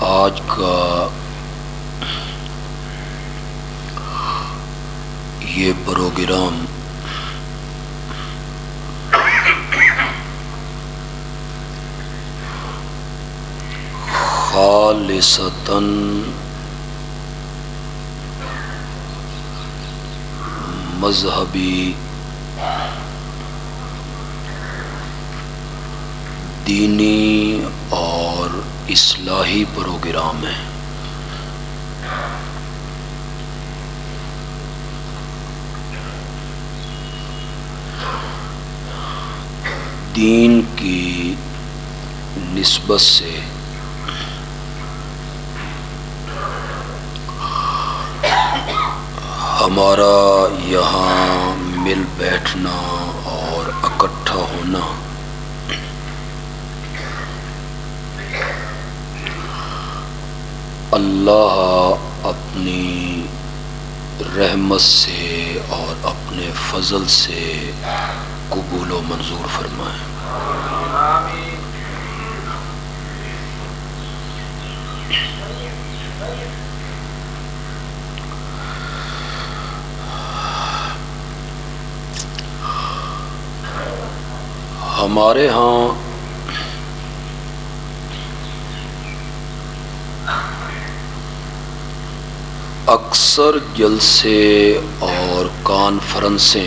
آج کا یہ پروگرام خالصتاً مذہبی دینی اور اصلاحی پروگرام ہے۔ دین کی نسبت سے ہمارا یہاں مل بیٹھنا اور اکٹھا ہونا اللہ اپنی رحمت سے اور اپنے فضل سے قبول و منظور فرمائے۔ ہمارے ہاں اکثر جلسے اور کانفرنسیں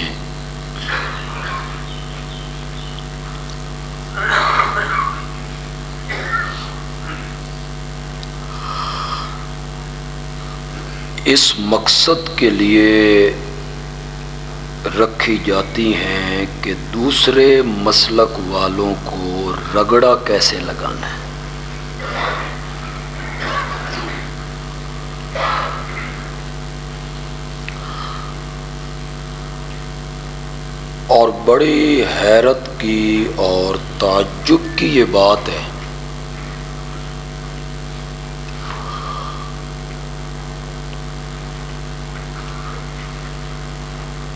اس مقصد کے لیے رکھی جاتی ہیں کہ دوسرے مسلک والوں کو رگڑا کیسے لگانا ہے۔ اور بڑی حیرت کی اور تعجب کی یہ بات ہے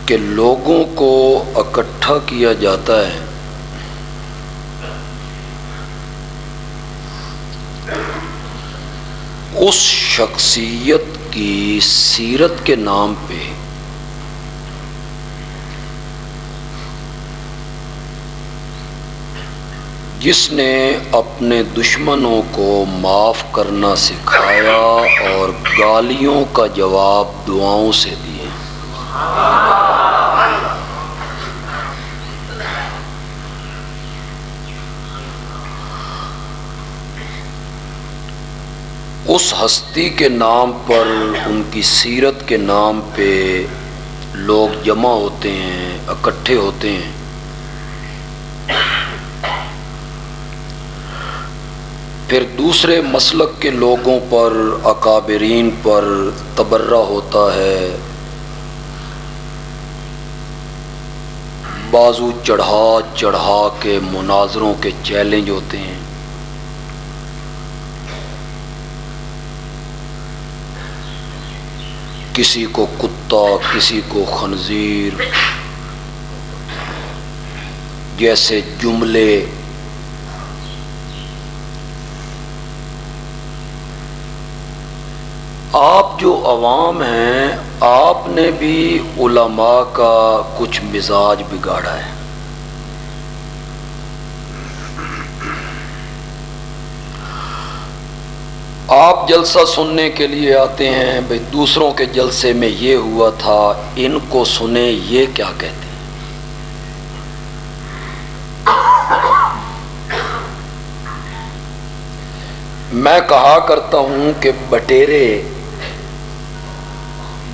کہ لوگوں کو اکٹھا کیا جاتا ہے اس شخصیت کی سیرت کے نام پہ جس نے اپنے دشمنوں کو معاف کرنا سکھایا اور گالیوں کا جواب دعاؤں سے دیے۔ اس ہستی کے نام پر، ان کی سیرت کے نام پہ لوگ جمع ہوتے ہیں، اکٹھے ہوتے ہیں۔ پھر دوسرے مسلک کے لوگوں پر، اکابرین پر تبرہ ہوتا ہے، بازو چڑھا چڑھا کے مناظروں کے چیلنج ہوتے ہیں۔ کسی کو کتا، کسی کو خنزیر جیسے جملے آپ جو عوام ہیں، آپ نے بھی علماء کا کچھ مزاج بگاڑا ہے۔ آپ جلسہ سننے کے لیے آتے ہیں، بھئی دوسروں کے جلسے میں یہ ہوا تھا، ان کو سنیں یہ کیا کہتے ہیں۔ میں کہا کرتا ہوں کہ بٹیرے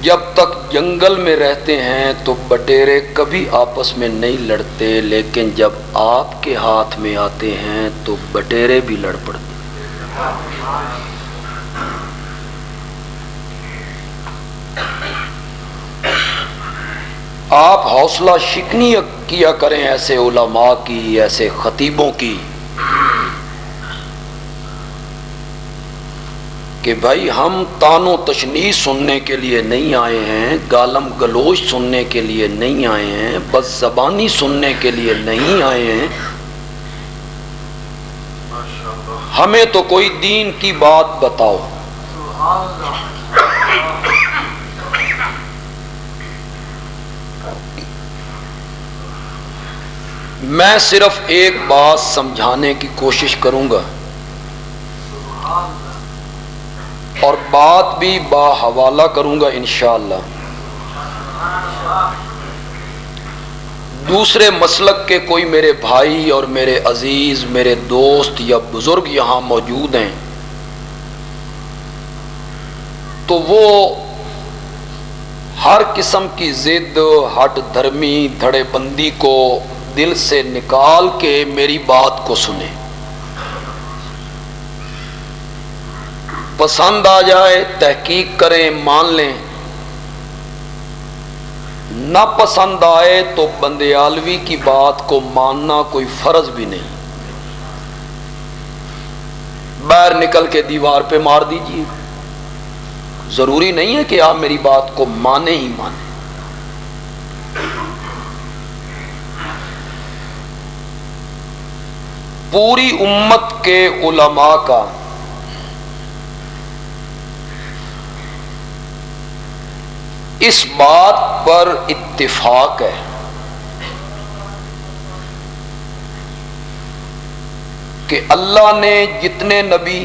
جب تک جنگل میں رہتے ہیں تو بٹیرے کبھی آپس میں نہیں لڑتے، لیکن جب آپ کے ہاتھ میں آتے ہیں تو بٹیرے بھی لڑ پڑتے ہیں۔ آپ حوصلہ شکنی کیا کریں ایسے علماء کی، ایسے خطیبوں کی کہ بھائی ہم تان و تشنیع سننے کے لیے نہیں آئے ہیں، گالم گلوچ سننے کے لیے نہیں آئے ہیں، بد زبانی سننے کے لیے نہیں آئے ہیں، ہمیں تو کوئی دین کی بات بتاؤ. میں صرف ایک بات سمجھانے کی کوشش کروں گا اور بات بھی باحوالہ کروں گا انشاءاللہ. دوسرے مسلک کے کوئی میرے بھائی اور میرے عزیز میرے دوست یا بزرگ یہاں موجود ہیں تو وہ ہر قسم کی ضد، ہٹ دھرمی، دھڑے بندی کو دل سے نکال کے میری بات کو سنیں. پسند آ جائے تحقیق کریں، مان لیں، نہ پسند آئے تو بندیالوی کی بات کو ماننا کوئی فرض بھی نہیں. باہر نکل کے دیوار پہ مار دیجیے، ضروری نہیں ہے کہ آپ میری بات کو مانے ہی مانے. پوری امت کے علماء کا اس بات پر اتفاق ہے کہ اللہ نے جتنے نبی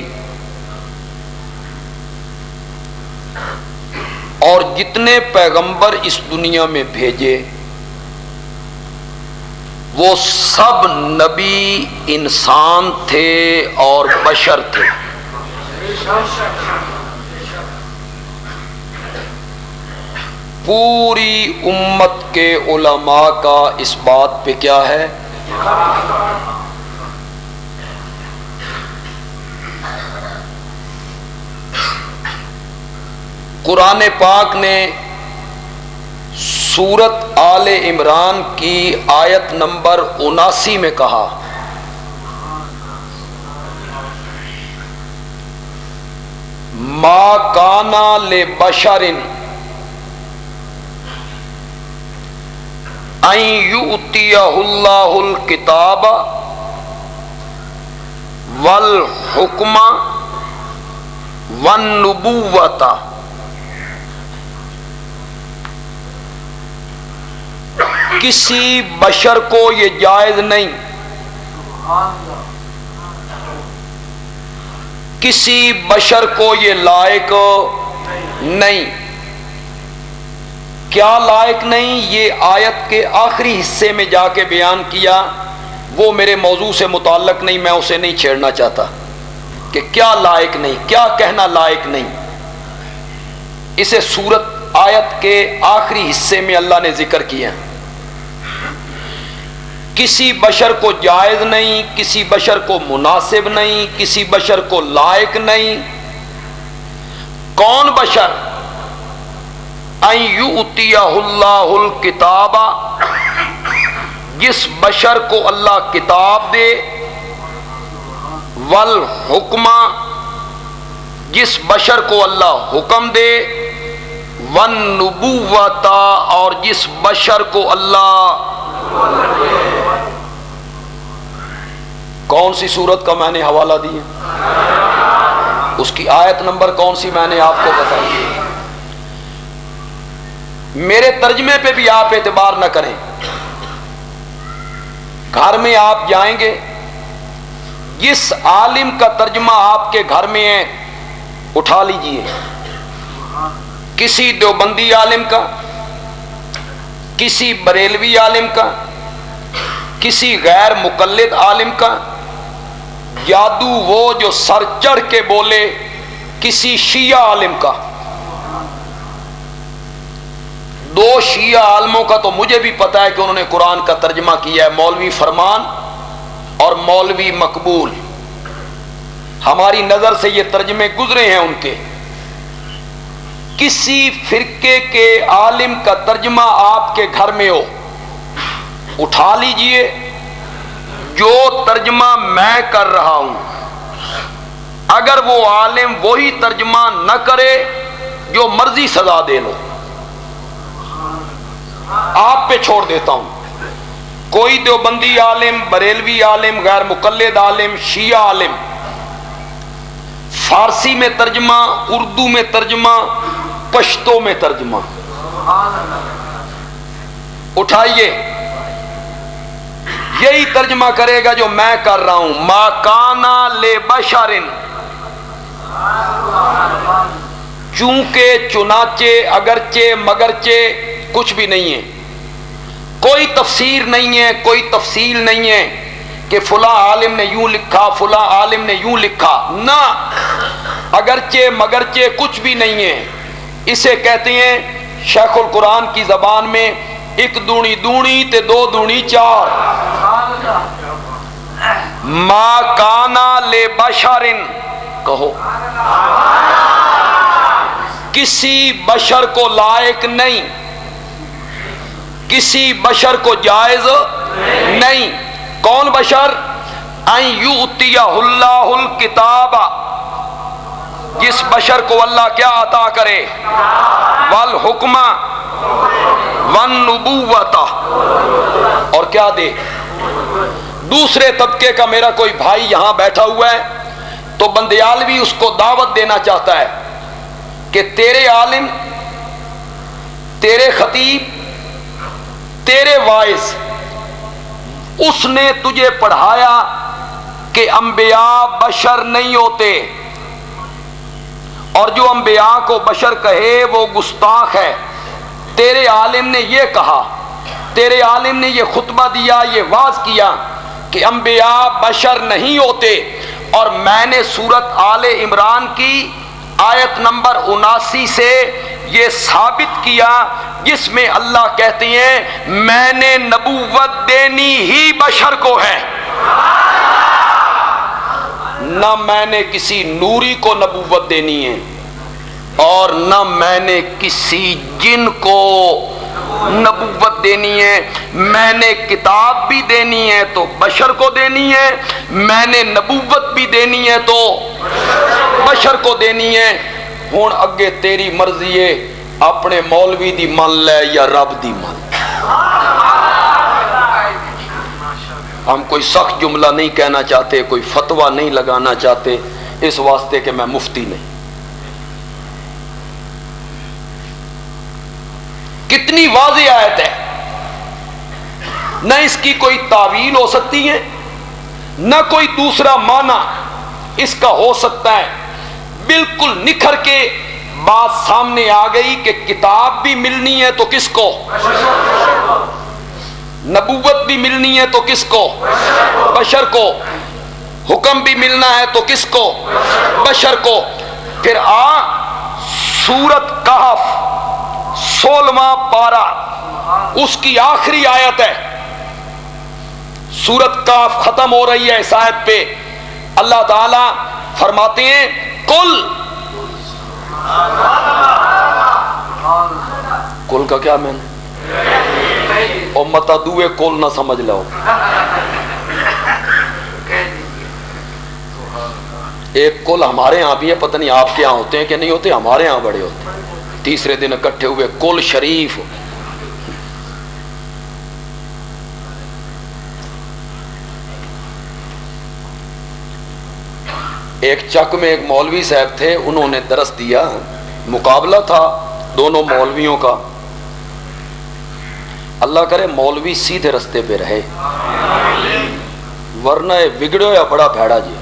اور جتنے پیغمبر اس دنیا میں بھیجے وہ سب نبی انسان تھے اور بشر تھے. پوری امت کے علماء کا اس بات پہ کیا ہے؟ قرآن پاک نے سورت آل عمران کی آیت نمبر 79 میں کہا ما کانا لبشر ان یؤتیہ اللہ الکتاب والحکم والنبوۃ کسی بشر کو یہ جائز نہیں، کسی بشر کو یہ لائق نہیں. کیا لائق نہیں؟ یہ آیت کے آخری حصے میں جا کے بیان کیا. وہ میرے موضوع سے متعلق نہیں، میں اسے نہیں چھیڑنا چاہتا کہ کیا لائق نہیں، کیا کہنا لائق نہیں. اسے سورت آیت کے آخری حصے میں اللہ نے ذکر کیا. کسی بشر کو جائز نہیں، کسی بشر کو مناسب نہیں، کسی بشر کو لائق نہیں. کون بشر؟ ان یؤتیہ اللہ الکتاب، جس بشر کو اللہ کتاب دے، والحکم، جس بشر کو اللہ حکم دے، والنبوۃ، اور جس بشر کو اللہ کون سی سورت کا میں نے حوالہ دیا؟ اس کی آیت نمبر کون سی میں نے آپ کو بتائی. میرے ترجمے پہ بھی آپ اعتبار نہ کریں. گھر میں آپ جائیں گے، جس عالم کا ترجمہ آپ کے گھر میں ہے اٹھا لیجئے. کسی دیوبندی عالم کا، کسی بریلوی عالم کا، کسی غیر مقلد عالم کا، جادو وہ جو سر چڑھ کے بولے کسی شیعہ عالم کا. دو شیعہ عالموں کا تو مجھے بھی پتا ہے کہ انہوں نے قرآن کا ترجمہ کیا ہے، مولوی فرمان اور مولوی مقبول. ہماری نظر سے یہ ترجمے گزرے ہیں ان کے. کسی فرقے کے عالم کا ترجمہ آپ کے گھر میں ہو اٹھا لیجئے. جو ترجمہ میں کر رہا ہوں اگر وہ عالم وہی ترجمہ نہ کرے جو مرضی سزا دے لو، آپ پہ چھوڑ دیتا ہوں. کوئی دیوبندی عالم، بریلوی عالم، غیر مقلد عالم، شیعہ عالم فارسی میں ترجمہ، اردو میں ترجمہ، پشتو میں ترجمہ، اٹھائیے یہی ترجمہ کرے گا جو میں کر رہا ہوں، ما کانا لبشر، چونکہ، چنانچہ، اگرچہ، مگرچہ کچھ بھی نہیں ہے، کوئی تفسیر نہیں ہے، کوئی تفصیل نہیں ہے کہ فلاں عالم نے یوں لکھا، فلاں عالم نے یوں لکھا، نہ اگرچہ مگرچہ کچھ بھی نہیں ہے۔ اسے کہتے ہیں شیخ القرآن کی زبان میں ایک دونی دونی تے دو دونی چار۔ ما کانا لبشر، کہو کسی بشر کو لائق نہیں، کسی بشر کو جائز نہیں۔ کون بشر؟ ان یؤتیہ اللہ الکتاب، جس بشر کو اللہ کیا عطا کرے؟ والحکم والنبوۃ، اور کیا دے؟ دوسرے طبقے کا میرا کوئی بھائی یہاں بیٹھا ہوا ہے تو بندیالوی اس کو دعوت دینا چاہتا ہے کہ تیرے عالم، تیرے خطیب، تیرے واعظ، اس نے تجھے پڑھایا کہ انبیاء بشر نہیں ہوتے، اور جو انبیاء کو بشر کہے وہ گستاخ ہے۔ تیرے عالم نے یہ کہا، تیرے عالم نے یہ خطبہ دیا، یہ واعظ کیا کہ انبیاء بشر نہیں ہوتے، اور میں نے سورت آل عمران کی آیت نمبر 79 سے یہ ثابت کیا، جس میں اللہ کہتے ہیں میں نے نبوت دینی ہی بشر کو ہے، نہ میں نے کسی نوری کو نبوت دینی ہے، اور نہ میں نے کسی جن کو نبوت دینی ہے۔ میں نے کتاب بھی دینی ہے تو بشر کو دینی ہے، میں نے نبوت بھی دینی ہے تو بشر کو دینی ہے۔ ہن اگے تیری مرضی ہے، اپنے مولوی دی من لے یا رب دی من۔ ہم کوئی سخت جملہ نہیں کہنا چاہتے، کوئی فتویٰ نہیں لگانا چاہتے، اس واسطے کہ میں مفتی نہیں۔ کتنی واضح آیت ہے، نہ اس کی کوئی تعویل ہو سکتی ہے، نہ کوئی دوسرا معنی اس کا ہو سکتا ہے۔ بالکل نکھر کے بات سامنے آ گئی کہ کتاب بھی ملنی ہے تو کس کو؟ نبوت بھی ملنی ہے تو کس کو؟ بشر کو۔ حکم بھی ملنا ہے تو کس کو؟ بشر کو۔ پھر سورت کہف 16واں پارہ، اس کی آخری آیت ہے، سورت کہف ختم ہو رہی ہے، اس آیت پہ اللہ تعالی فرماتے ہیں کل کا کیا میں نے اور متا دوے کل نہ سمجھ لو، ایک کل ہمارے ہاں بھی ہے، پتہ نہیں آپ کے ہاں ہوتے ہیں کہ نہیں ہوتے، ہمارے ہاں بڑے ہوتے ہیں۔ تیسرے دن اکٹھے ہوئے کل شریف، ایک چک میں ایک مولوی صاحب تھے، انہوں نے درس دیا، مقابلہ تھا دونوں مولویوں کا۔ اللہ کرے مولوی سیدھے رستے پہ رہے، ورنہ بگڑو یا بڑا بھیڑا جی۔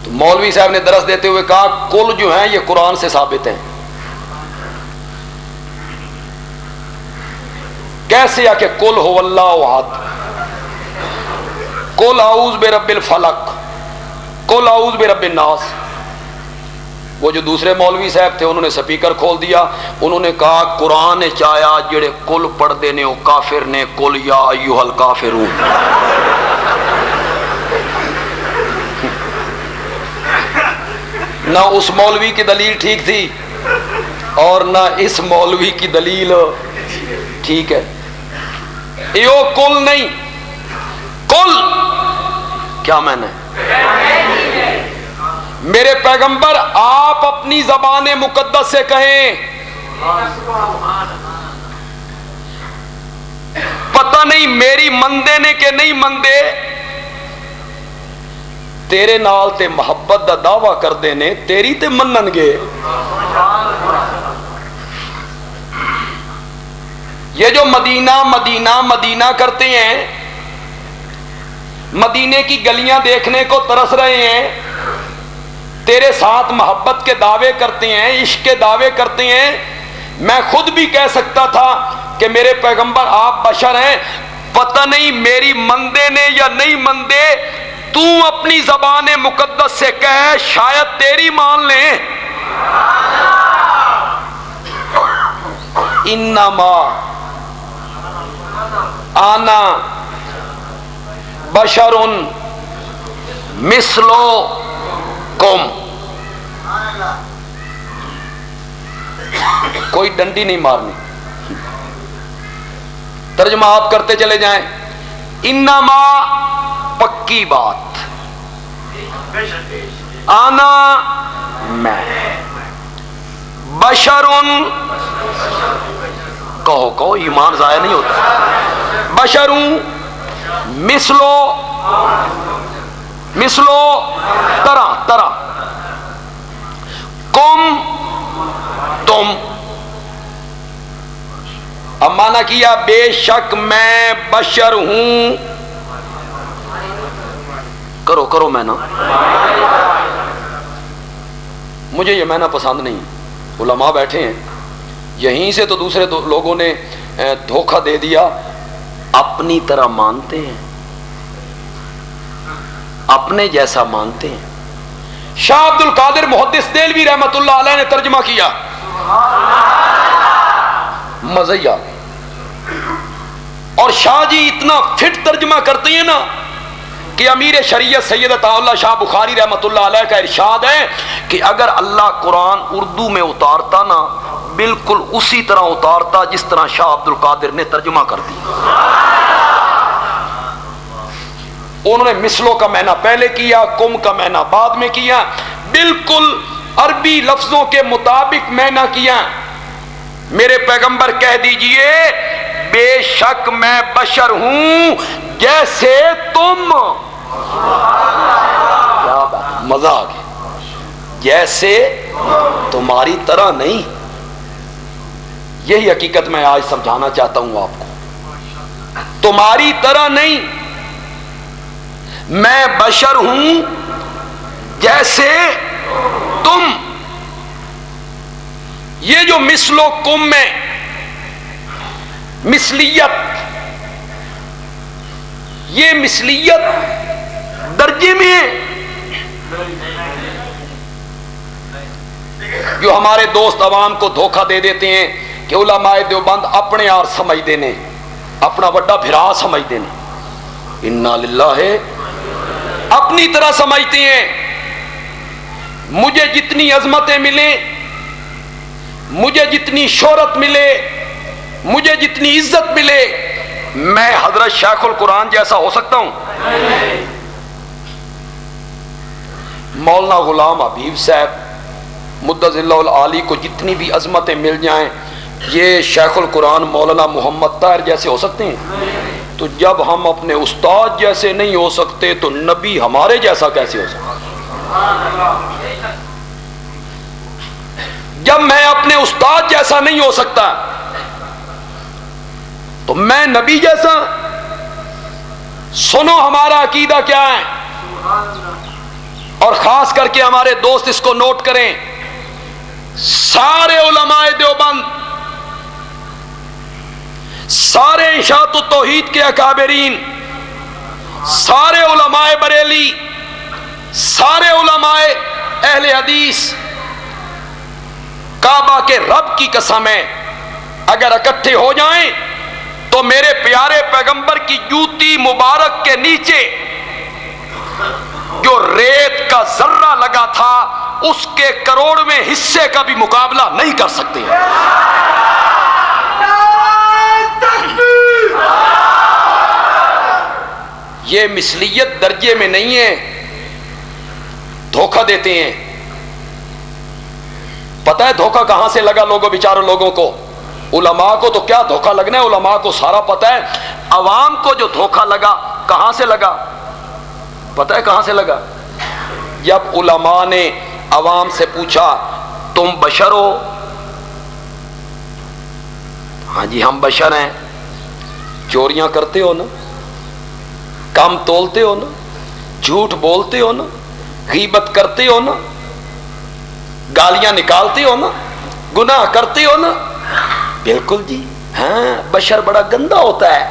تو مولوی صاحب نے درس دیتے ہوئے کہا کل جو ہیں یہ قرآن سے ثابت ہیں۔ کیسے آ کہ قل هو اللہ احد، قل اعوذ برب الفلق، قل اعوذ برب الناس۔ وہ جو دوسرے مولوی صاحب تھے انہوں نے سپیکر کھول دیا، انہوں نے کہا قرآن چایا جڑے قل پڑھ دینے وہ کافر نے، قل یا ایھا الکافرون۔ نہ اس مولوی کی دلیل ٹھیک تھی اور نہ اس مولوی کی دلیل ٹھیک ہے۔ یہ کل نہیں، کل کیا میں نے میرے پیغمبر آپ اپنی زبان مقدس سے کہیں، پتہ نہیں میری مندے نے کہ نہیں مندے، تیرے نال تے محبت دا دعویٰ کردے نے، تیری تے منن گے۔ یہ جو مدینہ مدینہ مدینہ کرتے ہیں، مدینے کی گلیاں دیکھنے کو ترس رہے ہیں، تیرے ساتھ محبت کے دعوے کرتے ہیں، عشق کے دعوے کرتے ہیں۔ میں خود بھی کہہ سکتا تھا کہ میرے پیغمبر آپ بشر ہیں، پتہ نہیں میری مندے نے یا نہیں مندے، تو اپنی زبان مقدس سے کہے شاید تیری مان لیں۔ انما آنا بشر مثلکم، کوئی ڈنڈی نہیں مارنی، ترجمہ آپ کرتے چلے جائیں۔ انما پکی بات، آنا میں، بشر کہو ایمان ضائع نہیں ہوتا، بشر مثلو طرح کم تم، اب مانا کیا بے شک میں بشر ہوں، کرو میں نا، مجھے یہ میں نا پسند نہیں۔ علماء بیٹھے ہیں یہیں سے تو دوسرے لوگوں نے دھوکہ دے دیا، اپنی طرح مانتے ہیں، اپنے جیسا مانتے ہیں۔ شاہ عبد القادر محدث دہلوی رحمت اللہ علیہ نے ترجمہ کیا، مزہ، اور شاہ جی اتنا فٹ ترجمہ کرتے ہیں نا کہ امیر شریعت سید عطا اللہ شاہ بخاری رحمت اللہ علیہ کا ارشاد ہے کہ اگر اللہ قرآن اردو میں اتارتا نا، بالکل اسی طرح اتارتا جس طرح شاہ عبد القادر نے ترجمہ کر دی۔ انہوں نے مثلوں کا معنی پہلے کیا، کم کا معنی بعد میں کیا، بالکل عربی لفظوں کے مطابق معنی کیا۔ میرے پیغمبر کہہ دیجئے بے شک میں بشر ہوں جیسے تم، کیا بات، مزہ آ گیا، جیسے تمہاری طرح نہیں۔ یہی حقیقت میں آج سمجھانا چاہتا ہوں آپ کو، تمہاری طرح نہیں، میں بشر ہوں جیسے تم۔ یہ جو مثل و کم میں مثلیت، یہ مثلیت درجے میں ہے۔ جو ہمارے دوست عوام کو دھوکہ دے دیتے ہیں کہ علماء دیوبند اپنے یار سمجھتے ہیں، اپنا بڑا بھرا سمجھتے ہیں، انا للہ ہے، اپنی طرح سمجھتے ہیں۔ مجھے جتنی عظمتیں ملیں، مجھے جتنی شہرت ملے، مجھے جتنی عزت ملے، میں حضرت شیخ القرآن جیسا ہو سکتا ہوں؟ مولانا غلام حبیب صاحب مدظ اللہ العالی کو جتنی بھی عظمتیں مل جائیں، یہ شیخ القرآن مولانا محمد طاہر جیسے ہو سکتے ہیں؟ تو جب ہم اپنے استاد جیسے نہیں ہو سکتے تو نبی ہمارے جیسا کیسے ہو سکتا؟ جب میں اپنے استاد جیسا نہیں ہو سکتا تو میں نبی جیسا؟ سنو ہمارا عقیدہ کیا ہے، اور خاص کر کے ہمارے دوست اس کو نوٹ کریں۔ سارے علماء دیوبند، سارے اشاعت التوحید کے اکابرین، سارے علماء بریلی، سارے علماء اہل حدیث، کعبہ کے رب کی قسم ہے اگر اکٹھے ہو جائیں تو میرے پیارے پیغمبر کی جوتی مبارک کے نیچے جو ریت کا ذرہ لگا تھا اس کے کروڑویں حصے کا بھی مقابلہ نہیں کر سکتے۔ یہ مثلیت درجے میں نہیں ہے، دھوکہ دیتے ہیں۔ پتہ ہے دھوکہ کہاں سے لگا لوگوں، بیچارے لوگوں کو؟ علماء کو تو کیا دھوکہ لگنا ہے، علماء کو سارا پتہ ہے۔ عوام کو جو دھوکہ لگا کہاں سے لگا؟ پتہ ہے کہاں سے لگا؟ جب علماء نے عوام سے پوچھا تم بشر ہو؟ ہاں جی ہم بشر ہیں. چوریاں کرتے ہو نا, کم تولتے ہو نا, جھوٹ بولتے ہو نا, غیبت کرتے ہو نا, گالیاں نکالتے ہو نا, گناہ کرتے ہو نا. بالکل جی ہاں, بشر بڑا گندا ہوتا ہے.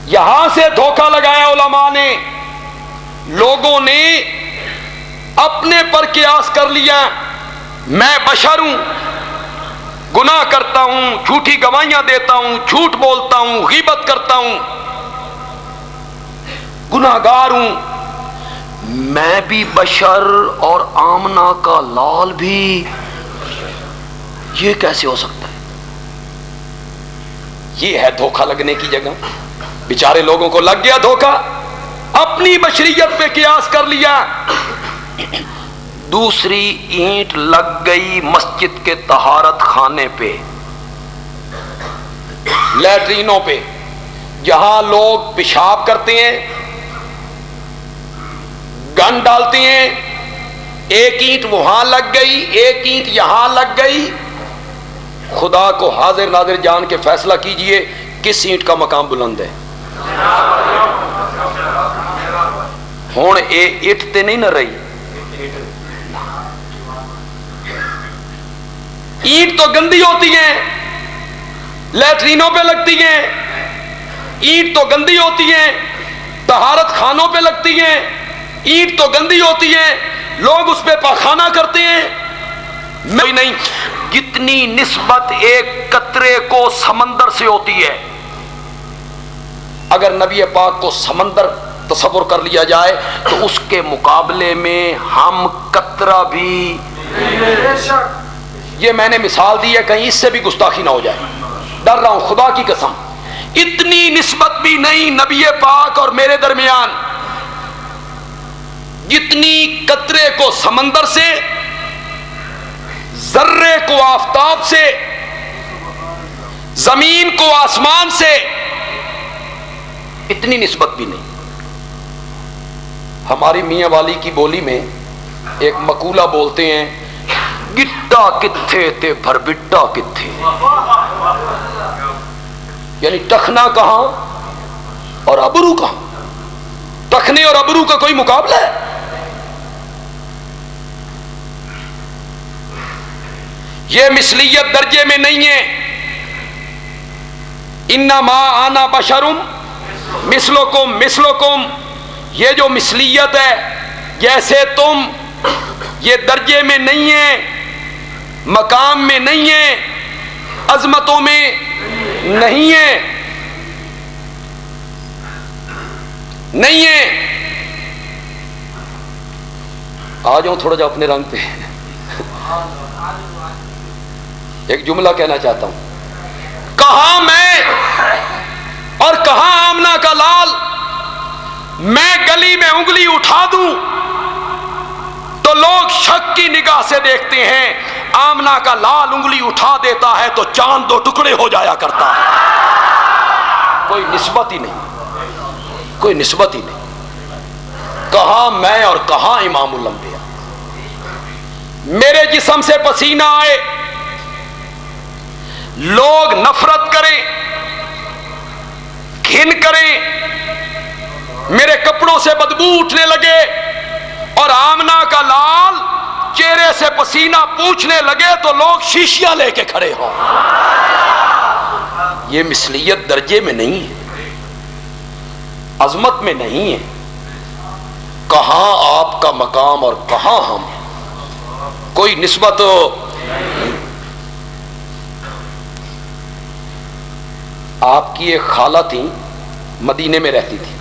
یہاں سے دھوکہ لگایا علماء نے. لوگوں نے اپنے پر قیاس کر لیا, میں بشر ہوں, گناہ کرتا ہوں, جھوٹی گواہیاں دیتا ہوں, جھوٹ بولتا ہوں, غیبت کرتا ہوں, گناہگار ہوں. میں بھی بشر اور آمنہ کا لال بھی. یہ کیسے ہو سکتا ہے؟ یہ ہے دھوکہ لگنے کی جگہ. بیچارے لوگوں کو لگ گیا دھوکہ, اپنی بشریت پہ قیاس کر لیا. دوسری اینٹ لگ گئی مسجد کے طہارت خانے پہ, لیٹرینوں پہ, جہاں لوگ پیشاب کرتے ہیں, گن ڈالتے ہیں. ایک اینٹ وہاں لگ گئی, ایک اینٹ یہاں لگ گئی. خدا کو حاضر ناظر جان کے فیصلہ کیجئے کس اینٹ کا مقام بلند ہے. ہون اے اینٹ تے نہیں نہ رہی. اینٹ تو گندی ہوتی ہیں, لیٹرینوں پہ لگتی ہیں. اینٹ تو گندی ہوتی ہیں, طہارت خانوں پہ لگتی ہیں. اینٹ تو گندی ہوتی ہے, لوگ اس پہ پاخانہ کرتے ہیں. نہیں, کتنی نسبت ایک قطرے کو سمندر سے ہوتی ہے. اگر نبی پاک کو سمندر تصور کر لیا جائے تو اس کے مقابلے میں ہم قطرہ بھی. یہ میں نے مثال دی ہے, کہیں اس سے بھی گستاخی نہ ہو جائے, ڈر رہا ہوں خدا کی قسم. اتنی نسبت بھی نہیں نبی پاک اور میرے درمیان, جتنی قطرے کو سمندر سے, ذرے کو آفتاب سے, زمین کو آسمان سے, اتنی نسبت بھی نہیں. ہماری میاں والی کی بولی میں ایک مقولہ بولتے ہیں, گٹا کتھے تے بھربٹا کتھے. یعنی ٹخنا کہاں اور ابرو کہاں. ٹخنے اور ابرو کا کوئی مقابلہ ہے؟ یہ مثلیت درجے میں نہیں ہے. انما انا بشرم مثلکم مثلکم, یہ جو مثلیت ہے جیسے تم, یہ درجے میں نہیں ہے, مقام میں نہیں ہے, عظمتوں میں نہیں ہے, نہیں ہے. آ جاؤں تھوڑا جا اپنے رنگ پہ. ایک جملہ کہنا چاہتا ہوں, کہاں میں اور کہاں آمنہ کا لال. میں گلی میں انگلی اٹھا دوں تو لوگ شک کی نگاہ سے دیکھتے ہیں, آمنہ کا لال انگلی اٹھا دیتا ہے تو چاند دو ٹکڑے ہو جایا کرتا ہے. کوئی نسبت ہی نہیں, کوئی نسبت ہی نہیں. کہاں میں اور کہاں امام الانبیاء. میرے جسم سے پسینہ آئے, لوگ نفرت کریں, گھن کریں, میرے کپڑوں سے بدبو اٹھنے لگے, اور آمنہ کا لال چہرے سے پسینہ پوچھنے لگے تو لوگ شیشیاں لے کے کھڑے ہوں. یہ مثلیت درجے میں نہیں ہے, عظمت میں نہیں ہے. کہاں آپ کا مقام اور کہاں ہم, کوئی نسبت. آپ کی ایک خالہ تھی, مدینے میں رہتی تھی.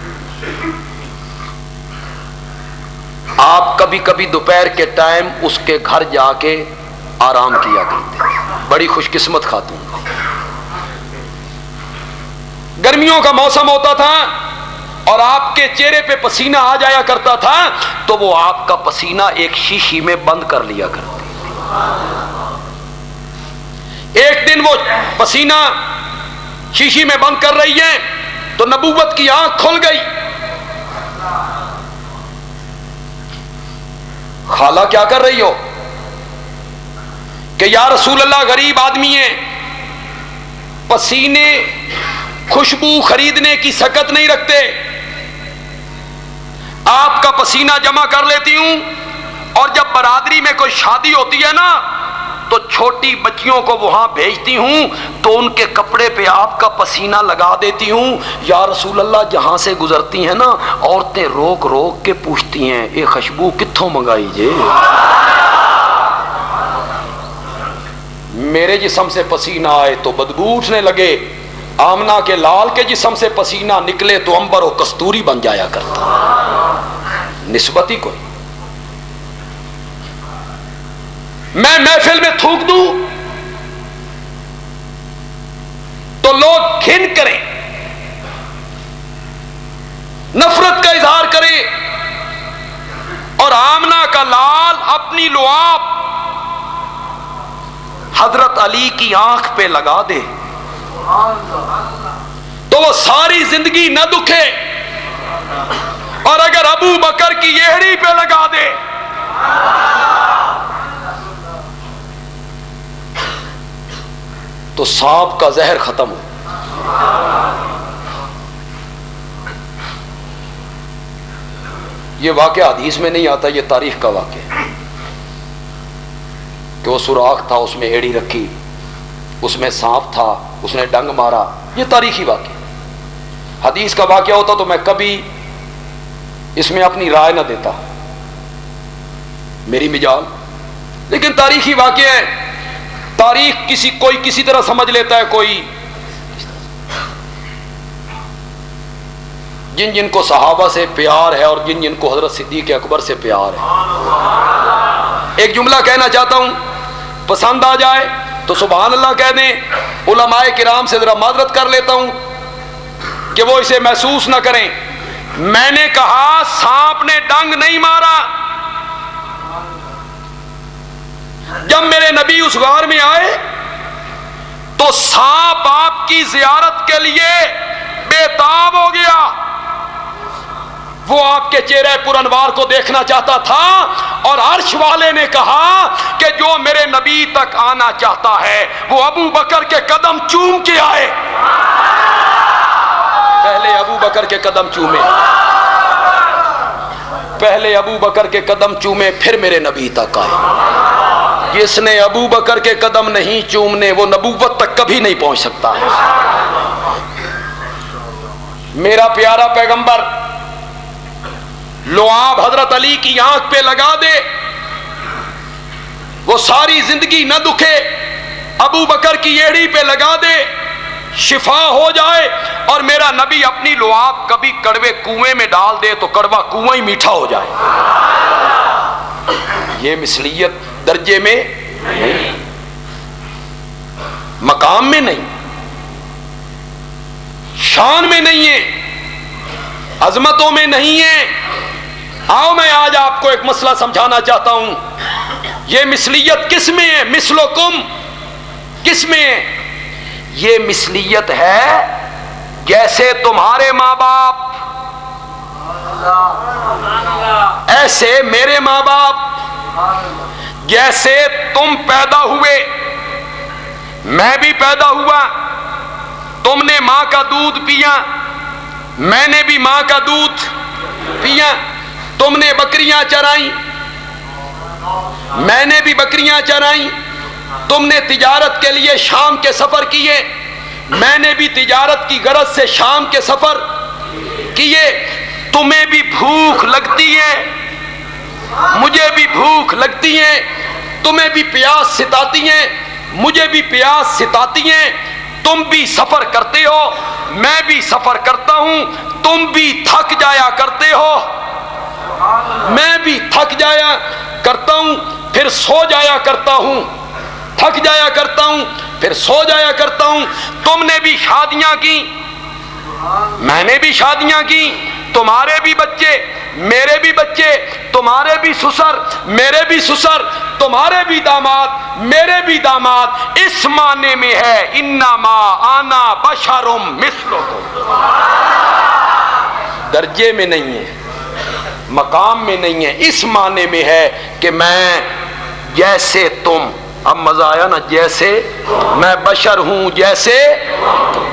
آپ کبھی کبھی دوپہر کے ٹائم اس کے گھر جا کے آرام کیا کرتے. بڑی خوش قسمت خاتون. گرمیوں کا موسم ہوتا تھا اور آپ کے چہرے پہ پسینہ آ جایا کرتا تھا تو وہ آپ کا پسینہ ایک شیشی میں بند کر لیا کرتی. ایک دن وہ پسینہ شیشی میں بند کر رہی ہے تو نبوت کی آنکھ کھل گئی. خالہ کیا کر رہی ہو؟ کہ یا رسول اللہ غریب آدمی ہیں، پسینے خوشبو خریدنے کی سکت نہیں رکھتے، آپ کا پسینہ جمع کر لیتی ہوں، اور جب برادری میں کوئی شادی ہوتی ہے نا تو چھوٹی بچیوں کو وہاں بھیجتی ہوں تو ان کے کپڑے پہ آپ کا پسینہ لگا دیتی ہوں۔ یا رسول اللہ جہاں سے گزرتی ہیں نا عورتیں روک روک کے پوچھتی ہیں یہ خوشبو کتھوں منگائی جے؟ میرے جسم سے پسینہ آئے تو بدبو اٹھنے لگے، آمنہ کے لال کے جسم سے پسینہ نکلے تو عنبر و کستوری بن جایا کرتا، نسبت ہی کوئی۔ میں محفل میں تھوک دوں تو لوگ گھن کریں، نفرت کا اظہار کریں، اور آمنہ کا لال اپنی لعاب حضرت علی کی آنکھ پہ لگا دے تو وہ ساری زندگی نہ دکھے، اور اگر ابو بکر کی یہڑی پہ لگا دے تو سانپ کا زہر ختم ہو۔ یہ واقعہ حدیث میں نہیں آتا، یہ تاریخ کا واقعہ ہے کہ وہ سوراخ تھا، اس میں ایڑی رکھی، اس میں سانپ تھا، اس نے ڈنگ مارا، یہ تاریخی واقعہ۔ حدیث کا واقعہ ہوتا تو میں کبھی اس میں اپنی رائے نہ دیتا، میری مجال، لیکن تاریخی واقعہ ہے۔ تاریخ کوئی کسی طرح سمجھ لیتا ہے، کوئی جن جن کو صحابہ سے پیار ہے اور جن جن کو حضرت صدیق اکبر سے پیار ہے۔ ایک جملہ کہنا چاہتا ہوں، پسند آ جائے تو سبحان اللہ کہہ دیں، علماء کرام سے ذرا معذرت کر لیتا ہوں کہ وہ اسے محسوس نہ کریں۔ میں نے کہا سانپ نے ڈنگ نہیں مارا۔ جب میرے نبی اس غار میں آئے تو سانپ آپ کی زیارت کے لیے بے تاب ہو گیا، وہ آپ کے چہرے پر انوار کو دیکھنا چاہتا تھا، اور عرش والے نے کہا کہ جو میرے نبی تک آنا چاہتا ہے وہ ابو بکر کے قدم چوم کے آئے۔ پہلے ابو بکر کے قدم چومے، پہلے ابو بکر کے قدم چومے، پھر میرے نبی تک آئے۔ جس نے ابو بکر کے قدم نہیں چومنے وہ نبوت تک کبھی نہیں پہنچ سکتا۔ میرا پیارا پیغمبر لعاب حضرت علی کی آنکھ پہ لگا دے، وہ ساری زندگی نہ دکھے، ابو بکر کی ایڑی پہ لگا دے، شفا ہو جائے، اور میرا نبی اپنی لعاب کبھی کڑوے کنویں میں ڈال دے تو کڑوا کنواں ہی میٹھا ہو جائے۔ یہ مثلیت درجے میں نہیں، مقام میں نہیں، شان میں نہیں ہے، عظمتوں میں نہیں ہے۔ آؤ میں آج آپ کو ایک مسئلہ سمجھانا چاہتا ہوں، یہ مثلیت کس میں ہے؟ مثلکم کس میں ہے؟ یہ مثلیت ہے جیسے تمہارے ماں باپ، ایسے میرے ماں باپ، جیسے تم پیدا ہوئے میں بھی پیدا ہوا، تم نے ماں کا دودھ پیا، میں نے بھی ماں کا دودھ پیا، تم نے بکریاں چرائیں، میں نے بھی بکریاں چرائیں، تم نے تجارت کے لیے شام کے سفر کیے، میں نے بھی تجارت کی غرض سے شام کے سفر کیے، تمہیں بھی بھوک لگتی ہے، مجھے بھی بھوک لگتی ہے، تمہیں بھی پیاس ستاتی ہیں، مجھے بھی پیاس ستاتی ہیں، تم بھی سفر کرتے ہو، میں بھی سفر کرتا ہوں، تم بھی تھک جایا کرتے ہو، میں بھی تھک جایا کرتا ہوں، پھر سو جایا کرتا ہوں، تھک جایا کرتا ہوں، پھر سو جایا کرتا ہوں، تم نے بھی شادیاں کی، میں نے بھی شادیاں کی، تمہارے بھی بچے، میرے بھی بچے، تمہارے بھی سسر، میرے بھی سسر، تمہارے بھی داماد، میرے بھی داماد، اس معنی میں ہے انما انا بشرم مثلکم، درجے میں نہیں ہے۔ مقام میں نہیں ہے، اس معنی میں ہے کہ میں جیسے تم، اب مزہ آیا نا، جیسے میں بشر ہوں جیسے تم۔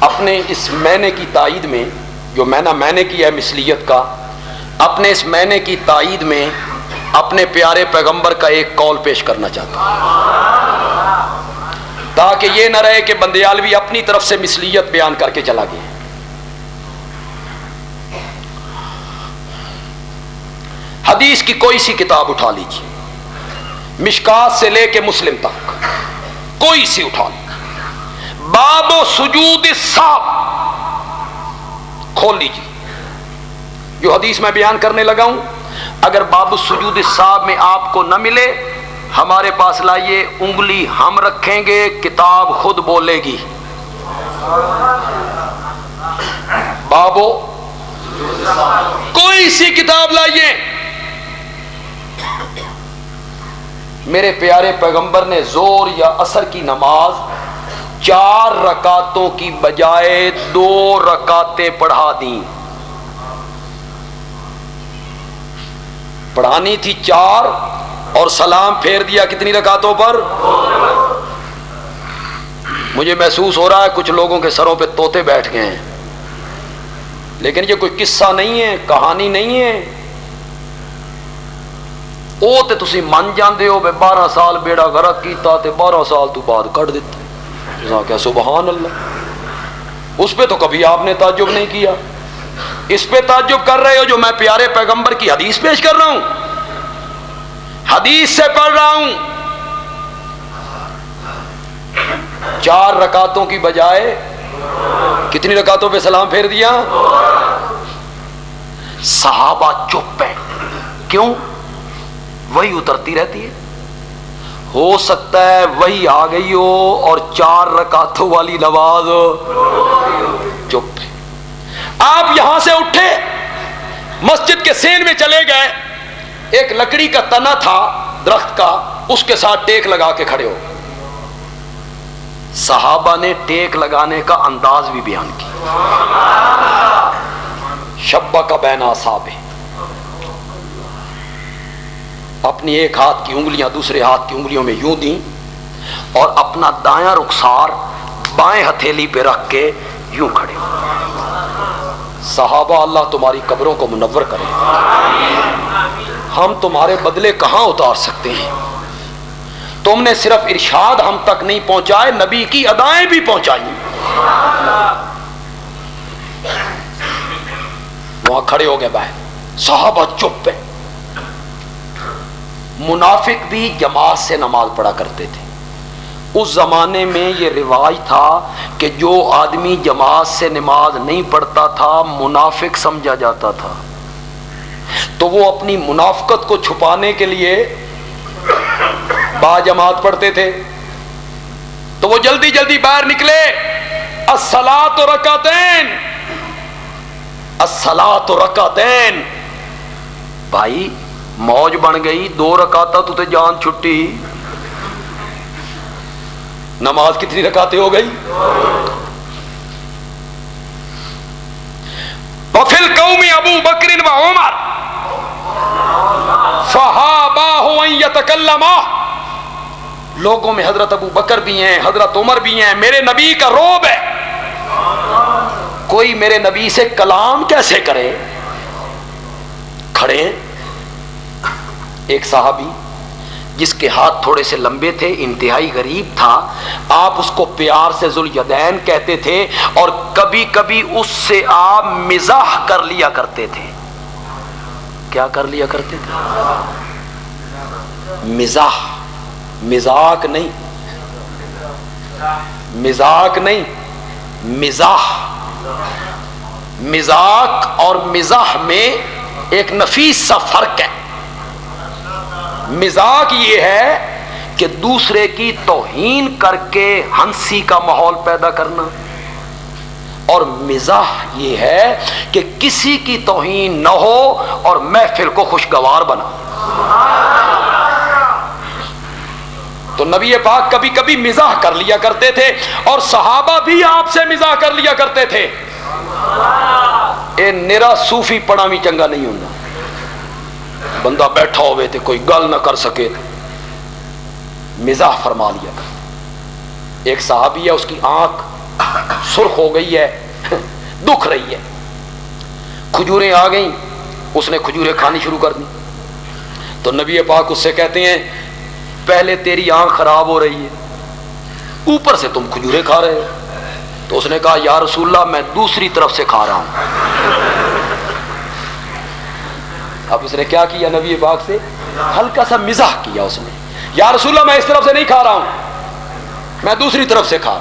اپنے اس معنی کی تائید میں، جو معنی کی ہے مثلیت کا، اپنے اس معنی کی تائید میں اپنے پیارے پیغمبر کا ایک قول پیش کرنا چاہتا ہوں، تاکہ یہ نہ رہے کہ بندیالوی اپنی طرف سے مثلیت بیان کر کے چلا گیا۔ حدیث کی کوئی سی کتاب اٹھا لیجیے، مشکات سے لے کے مسلم تک، کوئی سی اٹھا لیجیے، باب و سجود السہو کھول لیجیے، جو حدیث میں بیان کرنے لگا ہوں، اگر باب السجود السہو میں آپ کو نہ ملے، ہمارے پاس لائیے، انگلی ہم رکھیں گے، کتاب خود بولے گی۔ بابو کوئی سی کتاب لائیے، میرے پیارے پیغمبر نے زور یا عصر کی نماز 4 رکعتوں کی بجائے 2 رکعتیں پڑھا دیں۔ پڑھانی تھی 4 اور سلام پھیر دیا کتنی رکعتوں پر؟ مجھے محسوس ہو رہا ہے کچھ لوگوں کے سروں پہ طوطے بیٹھ گئے ہیں، لیکن یہ کوئی قصہ نہیں ہے، کہانی نہیں ہے، وہ تے تسی من جاندے ہو، 12 سال بیڑا غرق کیتا تے 12 سال تو بعد کٹ دیتا، کیا سبحان اللہ۔ اس پہ تو کبھی آپ نے تعجب نہیں کیا، اس پہ تعجب کر رہے ہو جو میں پیارے پیغمبر کی حدیث پیش کر رہا ہوں، حدیث سے پڑھ رہا ہوں۔ 4 رکعتوں کی بجائے کتنی رکعتوں پہ سلام پھیر دیا؟ صحابہ چپ ہیں، کیوں؟ وہی اترتی رہتی ہے، ہو سکتا ہے وہی آ گئی ہو اور 4 رکعتوں والی نماز چپ ہے۔ آپ یہاں سے اٹھے، مسجد کے سین میں چلے گئے، ایک لکڑی کا تنا تھا درخت کا، اس کے ساتھ ٹیک لگا کے کھڑے ہو۔ صحابہ نے ٹیک لگانے کا انداز بھی بیان کیا، شبک بین اصابع، اپنی ایک ہاتھ کی انگلیاں دوسرے ہاتھ کی انگلیوں میں یوں دیں اور اپنا دایاں رخسار بائیں ہتھیلی پہ رکھ کے یوں کھڑے ہو۔ صحابہ اللہ تمہاری قبروں کو منور کرے، ہم تمہارے بدلے کہاں اتار سکتے ہیں، تم نے صرف ارشاد ہم تک نہیں پہنچائے، نبی کی ادائیں بھی پہنچائی۔ وہاں کھڑے ہو گئے باہر، صحابہ چپ ہے۔ منافق بھی جماعت سے نماز پڑھا کرتے تھے، اس زمانے میں یہ رواج تھا کہ جو آدمی جماعت سے نماز نہیں پڑھتا تھا منافق سمجھا جاتا تھا، تو وہ اپنی منافقت کو چھپانے کے لیے با جماعت پڑھتے تھے، تو وہ جلدی جلدی باہر نکلے، الصلاۃ رکعتین، الصلاۃ رکعتین۔ بھائی موج بن گئی، 2 رکعتاں تو تے جان چھٹی، نماز کتنی رکعتیں ہو گئی؟ وفی القوم ابو بکر و عمر فہاباہ ان یتکلما، لوگوں میں حضرت ابو بکر بھی ہیں، حضرت عمر بھی ہیں، میرے نبی کا روب ہے، کوئی میرے نبی سے کلام کیسے کرے؟ کھڑے ہیں۔ ایک صحابی جس کے ہاتھ تھوڑے سے لمبے تھے، انتہائی غریب تھا، آپ اس کو پیار سے ذوالیدین کہتے تھے، اور کبھی کبھی اس سے آپ مزاح کر لیا کرتے تھے۔ کیا کر لیا کرتے تھے؟ مزاح، مذاق نہیں، مذاق نہیں، مزاح۔ مذاق اور مزاح میں ایک نفیس سا فرق ہے۔ مذاق یہ ہے کہ دوسرے کی توہین کر کے ہنسی کا ماحول پیدا کرنا، اور مزاح یہ ہے کہ کسی کی توہین نہ ہو اور محفل کو خوشگوار بنا۔ تو نبی پاک کبھی کبھی مزاح کر لیا کرتے تھے اور صحابہ بھی آپ سے مزاح کر لیا کرتے تھے. اے نرا صوفی پڑھا بھی چنگا نہیں ہوتا. بندہ بیٹھا ہوئے تھے کوئی گل نہ کر سکے مزاح فرما لیا کر. ایک صحابی ہے اس کی آنکھ سرخ ہو گئی ہے دکھ رہی ہے, کھجوریں آ گئیں, اس نے کھجوریں کھانی شروع کر دی. تو نبی پاک اس سے کہتے ہیں پہلے تیری آنکھ خراب ہو رہی ہے اوپر سے تم کھجوریں کھا رہے ہو. تو اس نے کہا یا رسول اللہ میں دوسری طرف سے کھا رہا ہوں. اب اس نے کیا کیا نبی پاک سے ہلکا سا مزاح کیا اس نے, یا رسول اللہ میں اس طرف سے نہیں کھا رہا ہوں میں دوسری طرف سے کھا.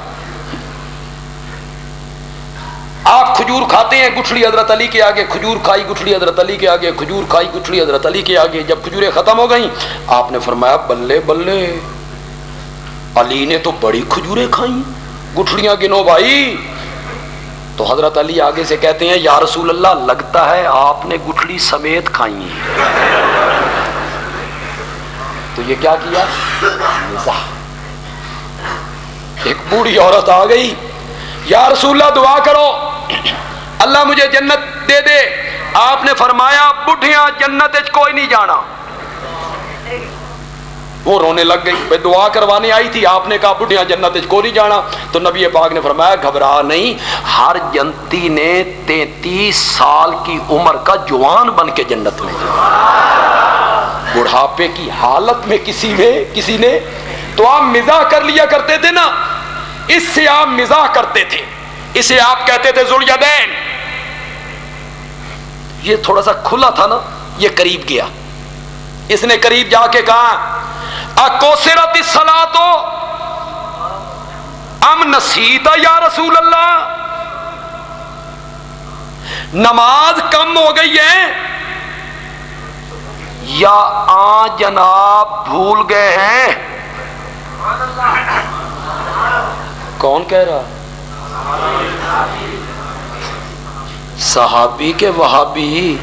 آپ کھجور کھاتے ہیں گٹھلی حضرت علی کے آگے, کھجور کھائی گٹھلی حضرت علی کے آگے, کھجور کھائی گٹھلی حضرت علی کے آگے. جب کھجوریں ختم ہو گئیں آپ نے فرمایا بلے بلے علی نے تو بڑی کھجوریں کھائیں, گٹھلیاں گنو بھائی. تو حضرت علی آگے سے کہتے ہیں یا رسول اللہ لگتا ہے آپ نے گٹھلی سمیت کھائی ہیں. تو یہ کیا کیا مزاح. ایک بوڑھی عورت آ گئی یا رسول اللہ دعا کرو اللہ مجھے جنت دے دے. آپ نے فرمایا بڈھیاں جنت کوئی نہیں جانا. وہ رونے لگ گئی, بھائی دعا کروانے آئی تھی, آپ نے کہا بڈھیاں جنت کوئی نہیں جانا. تو نبی پاک نے فرمایا گھبرا نہیں, ہر جنتی نے 33 سال کی عمر کا جوان بن کے جنت میں جانا. بڑھاپے کی حالت میں کسی نے تو آپ مزاح کر لیا کرتے تھے نا, اس سے آپ مزاح کرتے تھے, اسے آپ کہتے تھے ذوالیدین. یہ تھوڑا سا کھلا تھا نا, یہ قریب گیا, اس نے قریب جا کے کہا اکوسرت الصلاۃ ام نسیت یا رسول اللہ, نماز کم ہو گئی ہے یا جناب بھول گئے ہیں. کون کہہ رہا؟ صحابی کے وہابی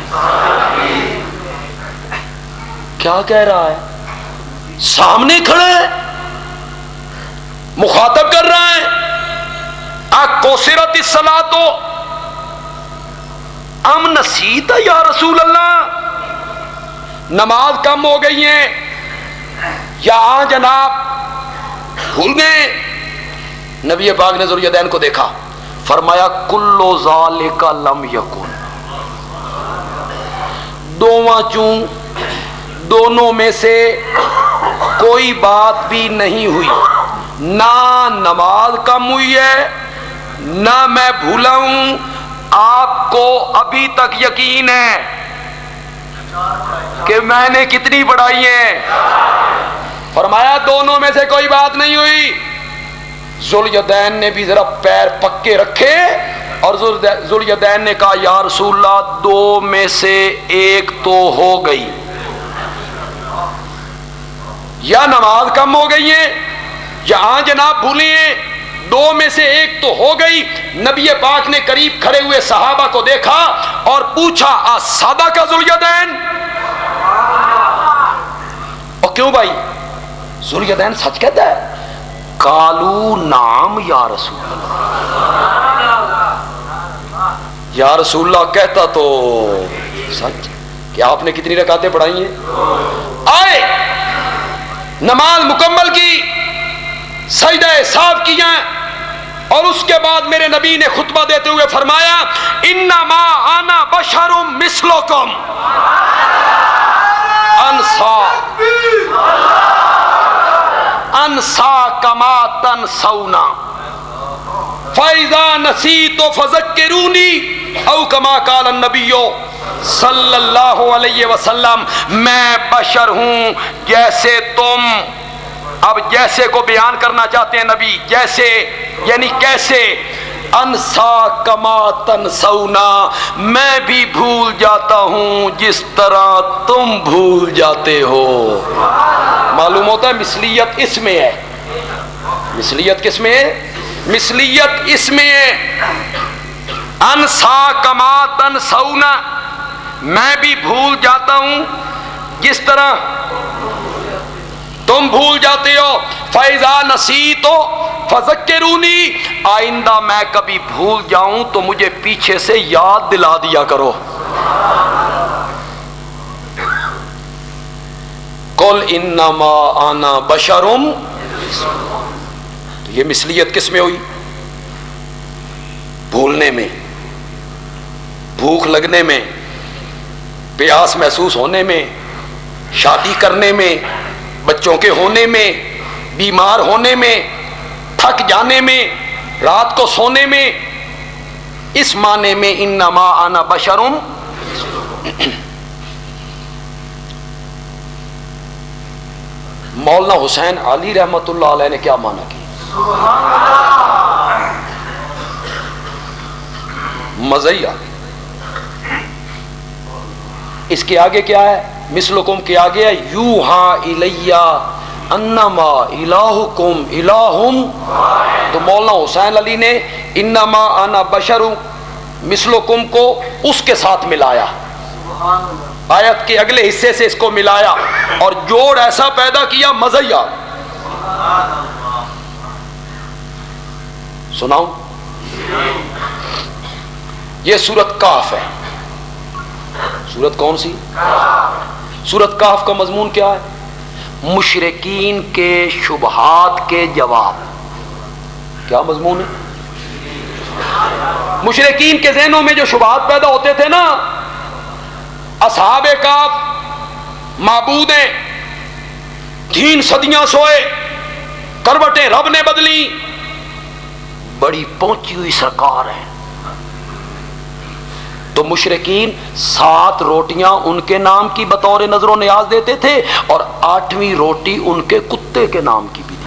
کیا کہہ رہا ہے؟ سامنے کھڑے ہیں مخاطب کر رہا ہے اکوسرت الصلاۃ ام نسیت یا رسول اللہ, نماز کم ہو گئی ہے یا جناب بھول گئے. نبی پاک نے ذوالیدین کو دیکھا, فرمایا کلو ذالک لم یکن, دونوں میں سے کوئی بات بھی نہیں ہوئی, نہ نماز کم ہوئی ہے نہ میں بھولا ہوں. آپ کو ابھی تک یقین ہے کہ میں نے کتنی بڑھائی ہے. فرمایا دونوں میں سے کوئی بات نہیں ہوئی. ذوالیدین نے بھی ذرا پیر پکے رکھے اور ذوالیدین نے کہا یا رسول اللہ 2 میں سے 1 تو ہو گئی, یا نماز کم ہو گئی ہے یا جناب بھولی ہیں, 2 میں سے 1 تو ہو گئی. نبی پاک نے قریب کھڑے ہوئے صحابہ کو دیکھا اور پوچھا اصدق ذوالیدین, اور کیوں بھائی ذوالیدین سچ کہتا ہے؟ قالو نام یا رسول اللہ, یا رسول اللہ کہتا تو سچ. کہ آپ نے کتنی رکعتیں پڑھائی ہیں؟ آئے نماز مکمل کی, سجدہ صاف کیا, اور اس کے بعد میرے نبی نے خطبہ دیتے ہوئے فرمایا انما انا بشر مثلکم انسا کما تنسونا فاذا نسیت فذکرونی او کما قال النبی صلی اللہ علیہ وسلم, میں بشر ہوں جیسے تم. اب جیسے کو بیان کرنا چاہتے ہیں نبی, جیسے یعنی کیسے, انسا کما تنسونا, میں بھی بھول جاتا ہوں جس طرح تم بھول جاتے ہو. معلوم ہوتا ہے مثلیت اس میں ہے. مثلیت کس میں ہے؟ مثلیت اس میں ہے. انسا کما تنسونا, میں بھی بھول جاتا ہوں جس طرح تم بھول جاتے ہو. فَإِذَا نَسِيتُ فَذَكِّرُونِی، آئندہ میں کبھی بھول جاؤں تو مجھے پیچھے سے یاد دلا دیا کرو. قُلْ إِنَّمَا أَنَا بَشَرٌ. تو یہ مثلیت کس میں ہوئی؟ بھولنے میں، بھوک لگنے میں، پیاس محسوس ہونے میں، شادی کرنے میں، بچوں کے ہونے میں، بیمار ہونے میں، تھک جانے میں، رات کو سونے میں. اس معنی میں انما انا بشر. مولانا حسین علی رحمت اللہ علیہ نے کیا معنی کی؟ مزہ ہی آ گیا. اس کے آگے کیا ہے؟ مثلکم کے آگے ہے یوحا الیہ انما الہکم الہم. تو مولانا حسین علی نے انما انا بشر مثلکم کو اس کے ساتھ ملایا، آیت کے اگلے حصے سے اس کو ملایا اور جوڑ ایسا پیدا کیا مزہ ہی آ گیا. سناؤں؟ یہ سورت کہف ہے. سورت کون سی؟ سورت کہف کا مضمون کیا ہے؟ مشرکین کے شبہات کے جواب. کیا مضمون ہے؟ مشرکین کے ذہنوں میں جو شبہات پیدا ہوتے تھے نا، اصحاب کہف معبود ہیں، 3 صدیاں سوئے، کروٹیں رب نے بدلی، بڑی پہنچی ہوئی سرکار ہے. تو مشرکین 7 روٹیاں ان کے نام کی بطور نظر و نیاز دیتے تھے اور 8ویں روٹی ان کے کتے کے نام کی بھی دی.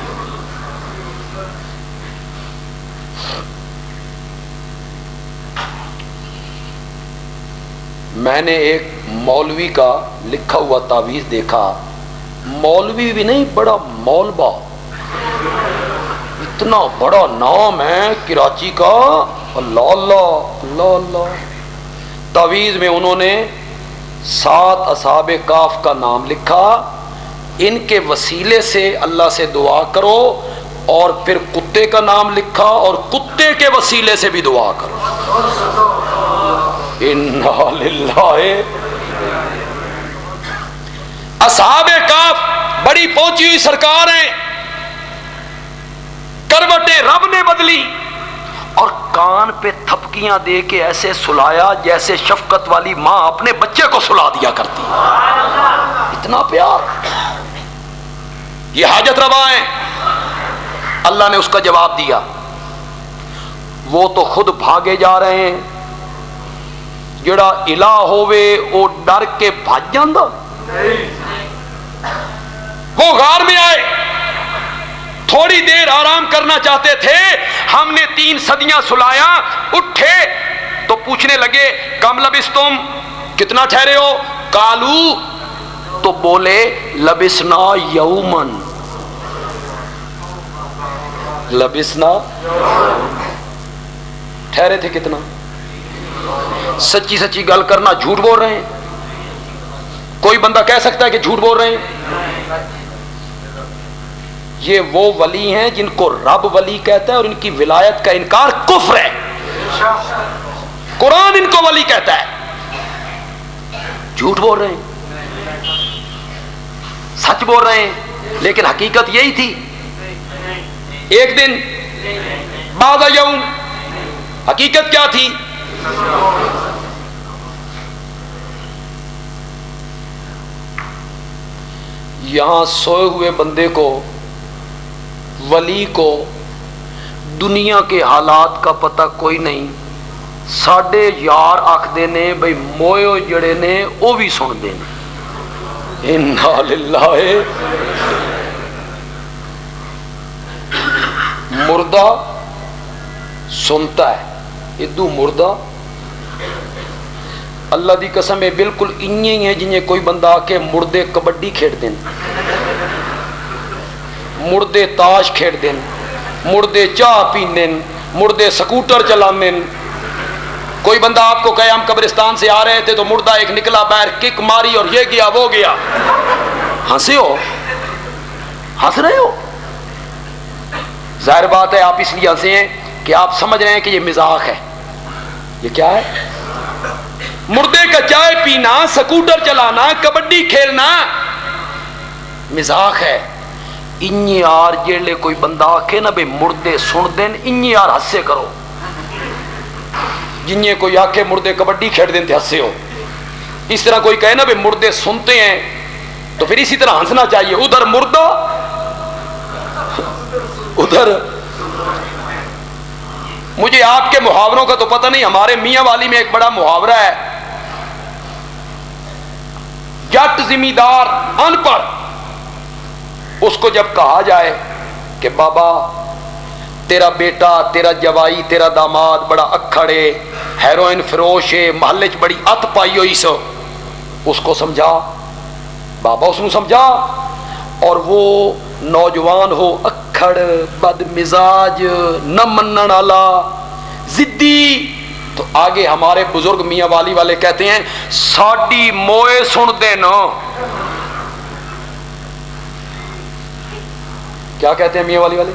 میں نے ایک مولوی کا لکھا ہوا تعویذ دیکھا. مولوی بھی نہیں، بڑا مولبا، اتنا بڑا نام ہے کراچی کا. اللہ اللہ اللہ اللہ. تعویذ میں انہوں نے 7 اصحاب کہف کا نام لکھا، ان کے وسیلے سے اللہ سے دعا کرو، اور پھر کتے کا نام لکھا اور کتے کے وسیلے سے بھی دعا کرو. انا للہ. اصحاب کہف بڑی پہنچی ہوئی سرکار ہیں، کروٹیں رب نے بدلی اور کان پہ تھپکیاں دے کے ایسے سلایا جیسے شفقت والی ماں اپنے بچے کو سلا دیا کرتی. اتنا پیار. یہ حاجت روا ہیں. اللہ نے اس کا جواب دیا. وہ تو خود بھاگے جا رہے ہیں. جڑا الہ ہووے وہ ڈر کے بھاج جاندا. وہ غار میں آئے، تھوڑی دیر آرام کرنا چاہتے تھے، ہم نے 3 صدیاں سلایا. اٹھے تو پوچھنے لگے کم لبستم، کتنا ٹھہرے ہو؟ کالو، تو بولے لبسنا یومن. لبسنا، ٹھہرے تھے کتنا؟ سچی سچی گل کرنا جھوٹ بول رہے ہیں؟ کوئی بندہ کہہ سکتا ہے کہ جھوٹ بول رہے ہیں؟ یہ وہ ولی ہیں جن کو رب ولی کہتا ہے اور ان کی ولایت کا انکار کفر ہے. قرآن ان کو ولی کہتا ہے. جھوٹ بول رہے ہیں؟ سچ بول رہے ہیں، لیکن حقیقت یہی تھی. ایک دن بعد یوم، حقیقت کیا تھی؟ یہاں سوئے ہوئے بندے کو، ولی کو دنیا کے حالات کا پتہ کوئی نہیں. ساڈے یار آکھدے نے بھئی موئے جڑے نے وہ بھی سن دے. انا للہ. مردہ سنتا ہے، ادو مردہ. اللہ دی قسم ہے بالکل انہیں ہی ہے جنہیں کوئی بندہ آ کے مردے کبڈی کھیڑ دیں، مردے تاش کھیڑ دیں، مردے چاہ پین دیں، مردے سکوٹر چلان دیں. کوئی بندہ آپ کو کہے ہم قبرستان سے آ رہے تھے تو مردہ ایک نکلا باہر، کک ماری اور یہ گیا وہ گیا. ہنسے ہو؟ ہنس رہے ہو؟ ظاہر بات ہے آپ اس لیے ہنسے ہیں کہ آپ سمجھ رہے ہیں کہ یہ مذاق ہے. یہ کیا ہے؟ مردے کا چائے پینا، سکوٹر چلانا، کبڈی کھیلنا مذاق ہے. انہی یار جیڑے کوئی بندہ آکھے نا بے مردے سن دین، انہی یار ہسے کرو. جنہیں کوئی آکھے مردے کبڈی کھیڑ دین تے ہسے ہو. اس طرح کوئی کہے نا بے مردے سنتے ہیں تو پھر اسی طرح ہنسنا چاہیے. ادھر مردہ ادھر. مجھے آپ کے محاوروں کا تو پتہ نہیں. ہمارے میاں والی میں ایک بڑا محاورہ ہے، جٹ زمیندار ان پڑھ، اس کو جب کہا جائے کہ بابا تیرا بیٹا، تیرا جوائی، تیرا داماد بڑا اکھڑے، ہیروئن فروش ہے، محلے چ بڑی ات پائی ہوئی سو، اس کو سمجھا بابا، اس کو سمجھا. اور وہ نوجوان ہو اکھڑ، بد مزاج، نہ منن والا، ضدی، تو آگے ہمارے بزرگ میاں والی والے کہتے ہیں ساڈی موئے سن دے نا. کیا کہتے ہیں میاں والی والے؟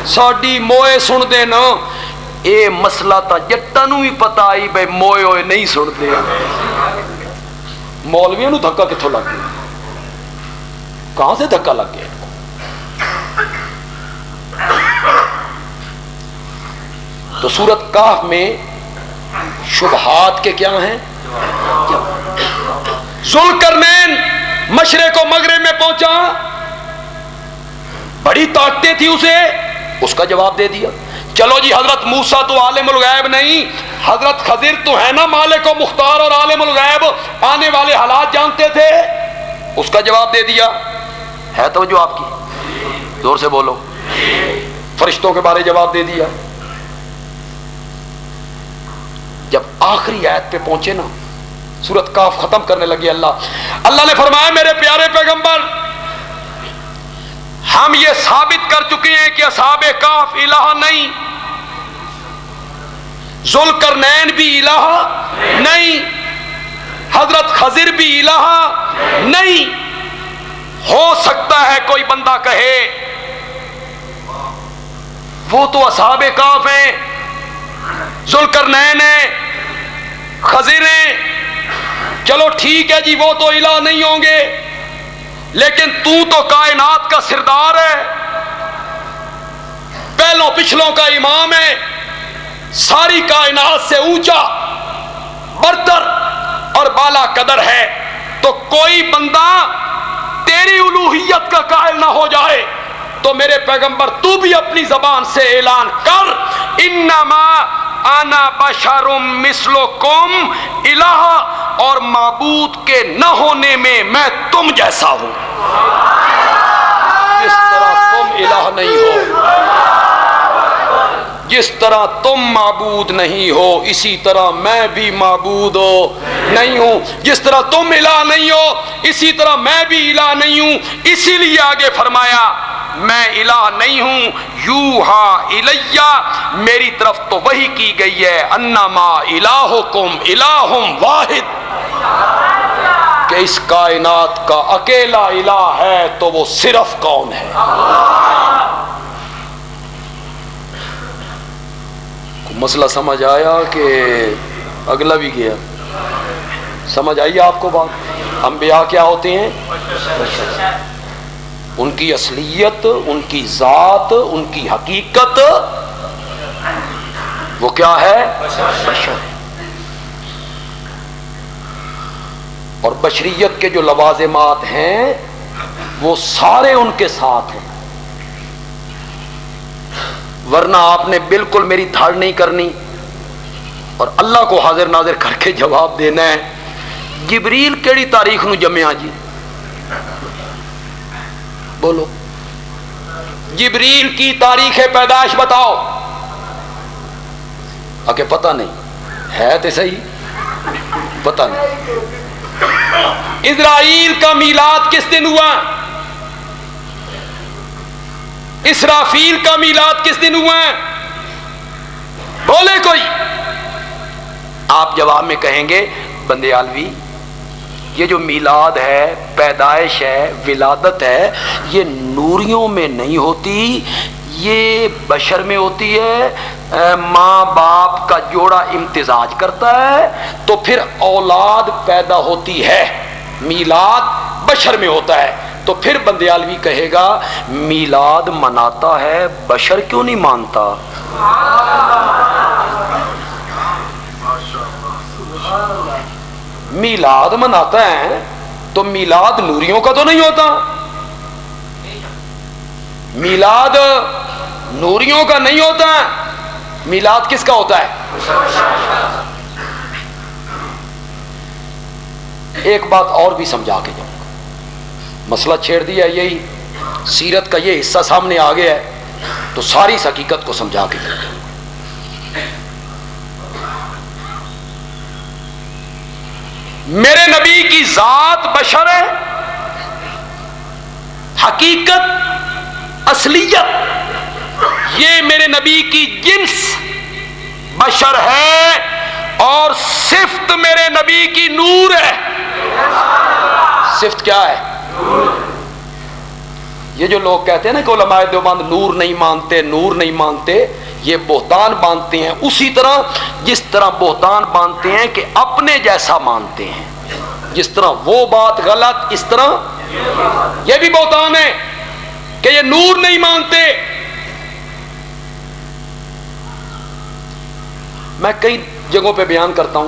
ساڈی موئے سن دے نا. اے مسئلہ تا جٹاں نوں بھی پتہ آئی بھائی موئے ہوئے نہیں سن دے. مولویوں نوں دھکا کتھوں لگ گیا؟ کہاں سے دھکا لگ گیا؟ تو سورۃ کہف میں شبہات کے کیا ہیں؟ ذوالقرنین مشرق و مغرب میں پہنچا، بڑی طاقتیں تھی اسے، اس کا جواب دے دیا. چلو جی حضرت موسیٰ تو عالم الغیب نہیں، حضرت خضر تو ہے نا مالک و مختار اور عالم الغیب، آنے والے حالات جانتے تھے، اس کا جواب دے دیا. ہے توجہ آپ کی؟ زور سے بولو. فرشتوں کے بارے جواب دے دیا. جب آخری آیت پہ پہنچے نا، سورۃ کہف ختم کرنے لگی، اللہ نے فرمایا میرے پیارے پیغمبر، ہم یہ ثابت کر چکے ہیں کہ اصحاب کہف الہ نہیں، ذوالقرنین بھی الہ نہیں، حضرت خضر بھی الہ نہیں. ہو سکتا ہے کوئی بندہ کہے وہ تو اصحاب کہف ہیں، ذوالقرنین ہیں، خضر ہیں، چلو ٹھیک ہے جی وہ تو الہ نہیں ہوں گے، لیکن تو کائنات کا سردار ہے، پہلوں پچھلوں کا امام ہے، ساری کائنات سے اونچا، برتر اور بالا قدر ہے. تو کوئی بندہ تیری الوہیت کا قائل نہ ہو جائے تو میرے پیغمبر تو بھی اپنی زبان سے اعلان کر، انما انا بشر مثلکم الہ، اور معبود کے نہ ہونے میں تم جیسا ہوں. جس طرح تم الہ نہیں ہو، جس طرح تم معبود نہیں ہو، اسی طرح میں بھی معبود نہیں ہوں. جس طرح تم الہ نہیں ہو، اسی طرح میں بھی الہ نہیں ہوں. اسی لیے آگے فرمایا میں الہ نہیں ہوں، یوحا الیہ، میری طرف تو وحی کی گئی ہے، انما الہکم الہ واحد، کہ اس کائنات کا اکیلا الہ ہے تو وہ صرف کون ہے؟ مسئلہ سمجھ آیا کہ اگلا بھی گیا؟ سمجھ آئی آپ کو بات؟ انبیاء کیا ہوتے ہیں؟ ان کی اصلیت، ان کی ذات، ان کی حقیقت وہ کیا ہے؟ بشر. اور بشریت کے جو لوازمات ہیں وہ سارے ان کے ساتھ ہیں، ورنہ آپ نے بالکل میری دھاڑ نہیں کرنی اور اللہ کو حاضر ناظر کر کے جواب دینا ہے. جبریل کیڑی تاریخ نو جمیا جی؟ بولو، جبریل کی تاریخ پیدائش بتاؤ. آگے پتہ نہیں ہے تو صحیح، پتہ نہیں. اسرائیل کا میلاد کس دن ہوا؟ اسرافیل کا میلاد کس دن ہوا؟ بولے کوئی. آپ جواب میں کہیں گے بندے عالوی یہ جو میلاد ہے، پیدائش ہے، ولادت ہے، یہ نوریوں میں نہیں ہوتی، یہ بشر میں ہوتی ہے۔ ماں باپ کا جوڑا امتزاج کرتا ہے تو پھر اولاد پیدا ہوتی ہے۔ میلاد بشر میں ہوتا ہے تو پھر بندیالوی کہے گا میلاد مناتا ہے، بشر کیوں نہیں مانتا؟ میلاد مناتا ہے تو میلاد نوریوں کا تو نہیں ہوتا، میلاد نوریوں کا نہیں ہوتا، میلاد کس کا ہوتا ہے؟ ایک بات اور بھی سمجھا کے جاؤں گا، مسئلہ چھیڑ دیا یہی، سیرت کا یہ حصہ سامنے آ گیا ہے تو ساری اس حقیقت کو سمجھا کے جاؤں گا۔ میرے نبی کی ذات بشر ہے، حقیقت اصلیت یہ میرے نبی کی جنس بشر ہے، اور صفت میرے نبی کی نور ہے۔ صفت کیا ہے؟ یہ جو لوگ کہتے ہیں نا کہ علماء دیوبند نور نہیں مانتے، نور نہیں مانتے، یہ بہتان باندھتے ہیں، اسی طرح جس طرح بہتان باندھتے ہیں کہ اپنے جیسا مانتے ہیں، جس طرح وہ بات غلط اس طرح یہ بھی بہتان ہے کہ یہ نور نہیں مانتے۔ میں کئی جگہوں پہ بیان کرتا ہوں،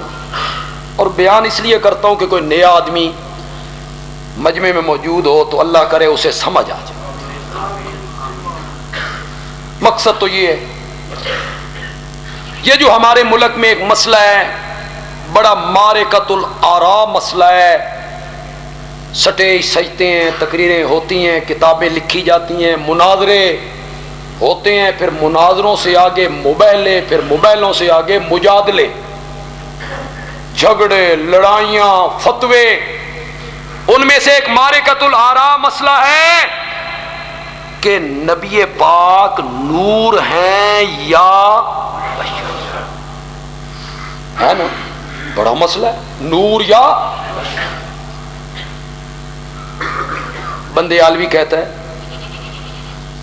اور بیان اس لیے کرتا ہوں کہ کوئی نیا آدمی مجمع میں موجود ہو تو اللہ کرے اسے سمجھ آ جائے۔ مقصد تو یہ ہے، یہ جو ہمارے ملک میں ایک مسئلہ ہے، بڑا معرکۃ الآراء مسئلہ ہے، سٹیج سجتے ہیں، تقریریں ہوتی ہیں، کتابیں لکھی جاتی ہیں، مناظرے ہوتے ہیں، پھر مناظروں سے آگے مباہلے، پھر مباہلوں سے آگے مجادلے، جھگڑے، لڑائیاں، فتوے۔ ان میں سے ایک معرکۃ الآراء مسئلہ ہے کہ نبی پاک نور ہیں یا بشر ہے نا، بڑا مسئلہ ہے، نور یا بشر۔ بندے عالوی کہتا ہے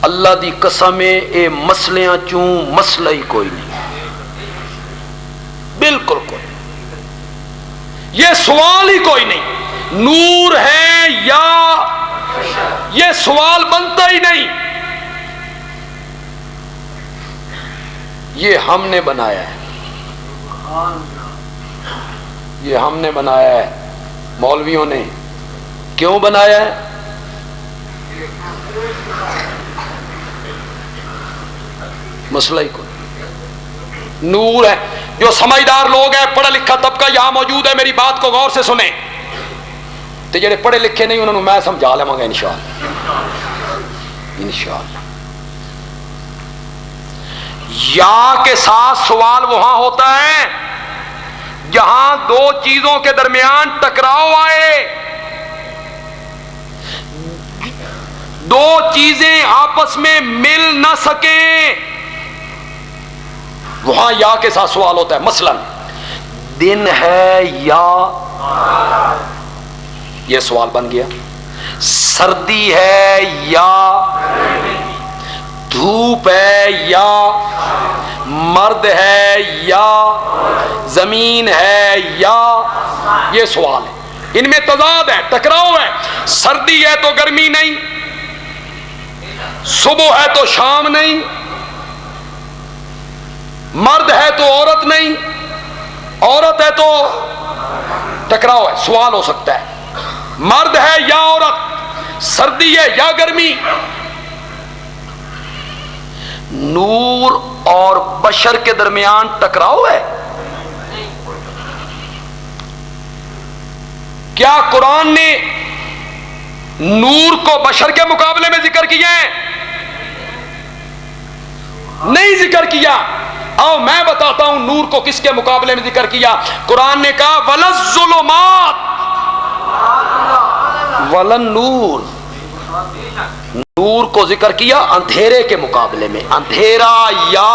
اللہ دی قسم اے مسلیاں چوں مسئلہ ہی کوئی نہیں، بالکل کوئی نہیں، یہ سوال ہی کوئی نہیں، نور ہے یا یہ سوال بنتا ہی نہیں، یہ ہم نے بنایا ہے، یہ ہم نے بنایا ہے، مولویوں نے۔ کیوں بنایا ہے؟ مسئلہ ہی کوئی نور ہے۔ جو سمجھدار لوگ ہیں، پڑھا لکھا طبقہ یہاں موجود ہے، میری بات کو غور سے سنیں، تو جڑے پڑھے لکھے نہیں انہوں نے میں سمجھا لوں گا انشاءاللہ۔ انشاءاللہ یا کے ساتھ سوال وہاں ہوتا ہے جہاں دو چیزوں کے درمیان ٹکراؤ آئے، دو چیزیں آپس میں مل نہ سکیں، وہاں یا کے ساتھ سوال ہوتا ہے۔ مثلا دن ہے یا، یہ سوال بن گیا، سردی ہے یا، دھوپ ہے یا، مرد ہے یا، زمین ہے یا، یہ سوال ہے، ان میں تضاد ہے، ٹکراؤ ہے۔ سردی ہے تو گرمی نہیں، صبح ہے تو شام نہیں، مرد ہے تو عورت نہیں، عورت ہے تو، ٹکراؤ ہے، سوال ہو سکتا ہے، مرد ہے یا عورت، سردی ہے یا گرمی۔ نور اور بشر کے درمیان ٹکراؤ ہے۔ کیا قرآن نے نور کو بشر کے مقابلے میں ذکر کیا ہے؟ نہیں ذکر کیا۔ آؤ میں بتاتا ہوں نور کو کس کے مقابلے میں ذکر کیا۔ قرآن نے کہا وَلَلظُّلُمَاتُ وَلَلنُّورُ، نور کو ذکر کیا اندھیرے کے مقابلے میں، اندھیرا یا،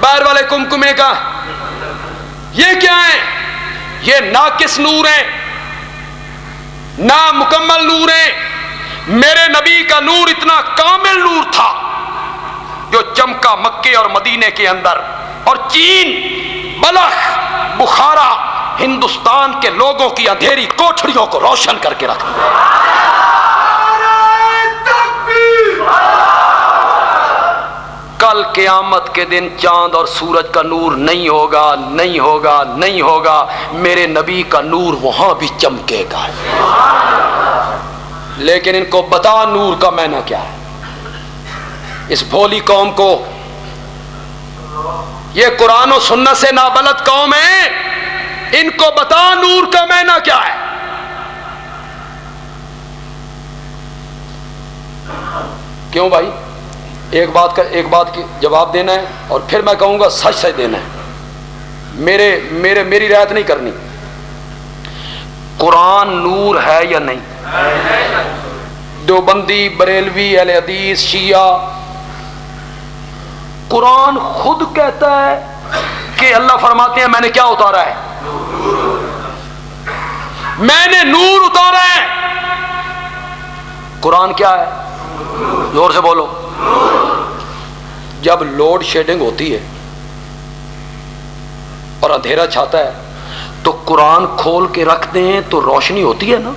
باہر والے کمکمے کا، یہ کیا ہے؟ یہ ناقص نور ہے، نامکمل نور ہے۔ میرے نبی کا نور اتنا کامل نور تھا جو چمکا مکے اور مدینے کے اندر، اور چین، بلخ، بخارا، ہندوستان کے لوگوں کی اندھیری کوٹھڑیوں کو روشن کر کے رکھ دیا۔ کل قیامت کے دن چاند اور سورج کا نور نہیں ہوگا، نہیں ہوگا، نہیں ہوگا، میرے نبی کا نور وہاں بھی چمکے گا۔ لیکن ان کو بتا نور کا معنی کیا ہے، اس بھولی قوم کو، یہ قرآن و سنت سے نابلد قوم ہے، ان کو بتا نور کا معنی کیا ہے۔ کیوں بھائی؟ ایک بات کی جواب دینا ہے اور پھر میں کہوں گا سچ سچ دینا ہے، میری رعایت نہیں کرنی۔ قرآن نور ہے یا نہیں؟ دیوبندی، بریلوی، اہل حدیث، شیعہ، قرآن خود کہتا ہے کہ اللہ فرماتے ہیں میں نے کیا اتارا ہے؟ میں نے نور اتارا ہے۔ قرآن کیا ہے؟ زور سے بولو۔ جب لوڈ شیڈنگ ہوتی ہے اور اندھیرا چھاتا ہے تو قرآن کھول کے رکھ دیں تو روشنی ہوتی ہے نا؟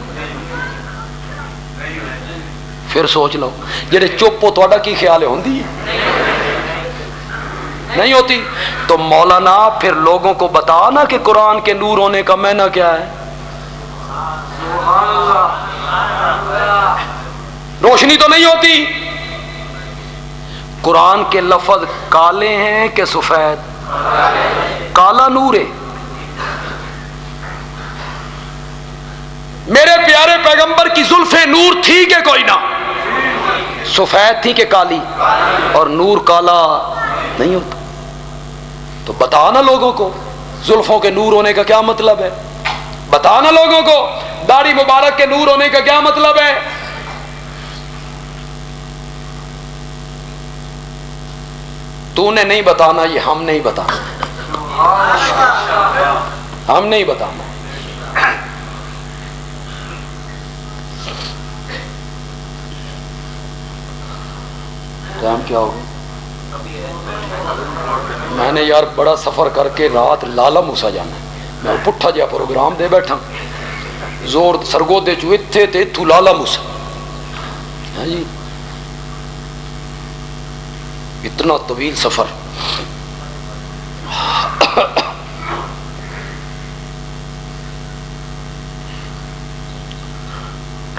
پھر سوچ لو، جڑے چپ ہو تہاڈا کی خیال ہے؟ ہوندی ہے؟ نہیں ہوتی۔ تو مولانا پھر لوگوں کو بتا نا کہ قرآن کے نور ہونے کا معنی کیا ہے۔ روشنی تو نہیں ہوتی۔ قرآن کے لفظ کالے ہیں کہ سفید؟ کالا نور ہے۔ میرے پیارے پیغمبر کی زلفیں نور تھی کہ کوئی نہ؟ سفید تھی کہ کالی؟ اور نور کالا نہیں ہوتا۔ تو بتانا لوگوں کو زلفوں کے نور ہونے کا کیا مطلب ہے، بتانا لوگوں کو داڑھی مبارک کے نور ہونے کا کیا مطلب ہے۔ تو نے نہیں بتانا، یہ ہم نہیں بتانا، ہم نہیں بتانا۔ ٹائم کیا ہوگا؟ میں نے یار بڑا سفر کر کے رات لالا موسا جانا ہے، میں پٹھا جا پروگرام دے بیٹھا، زور سرگودے چو اتھے تے اتھو لالا موسا، ہاں جی، اتنا طویل سفر۔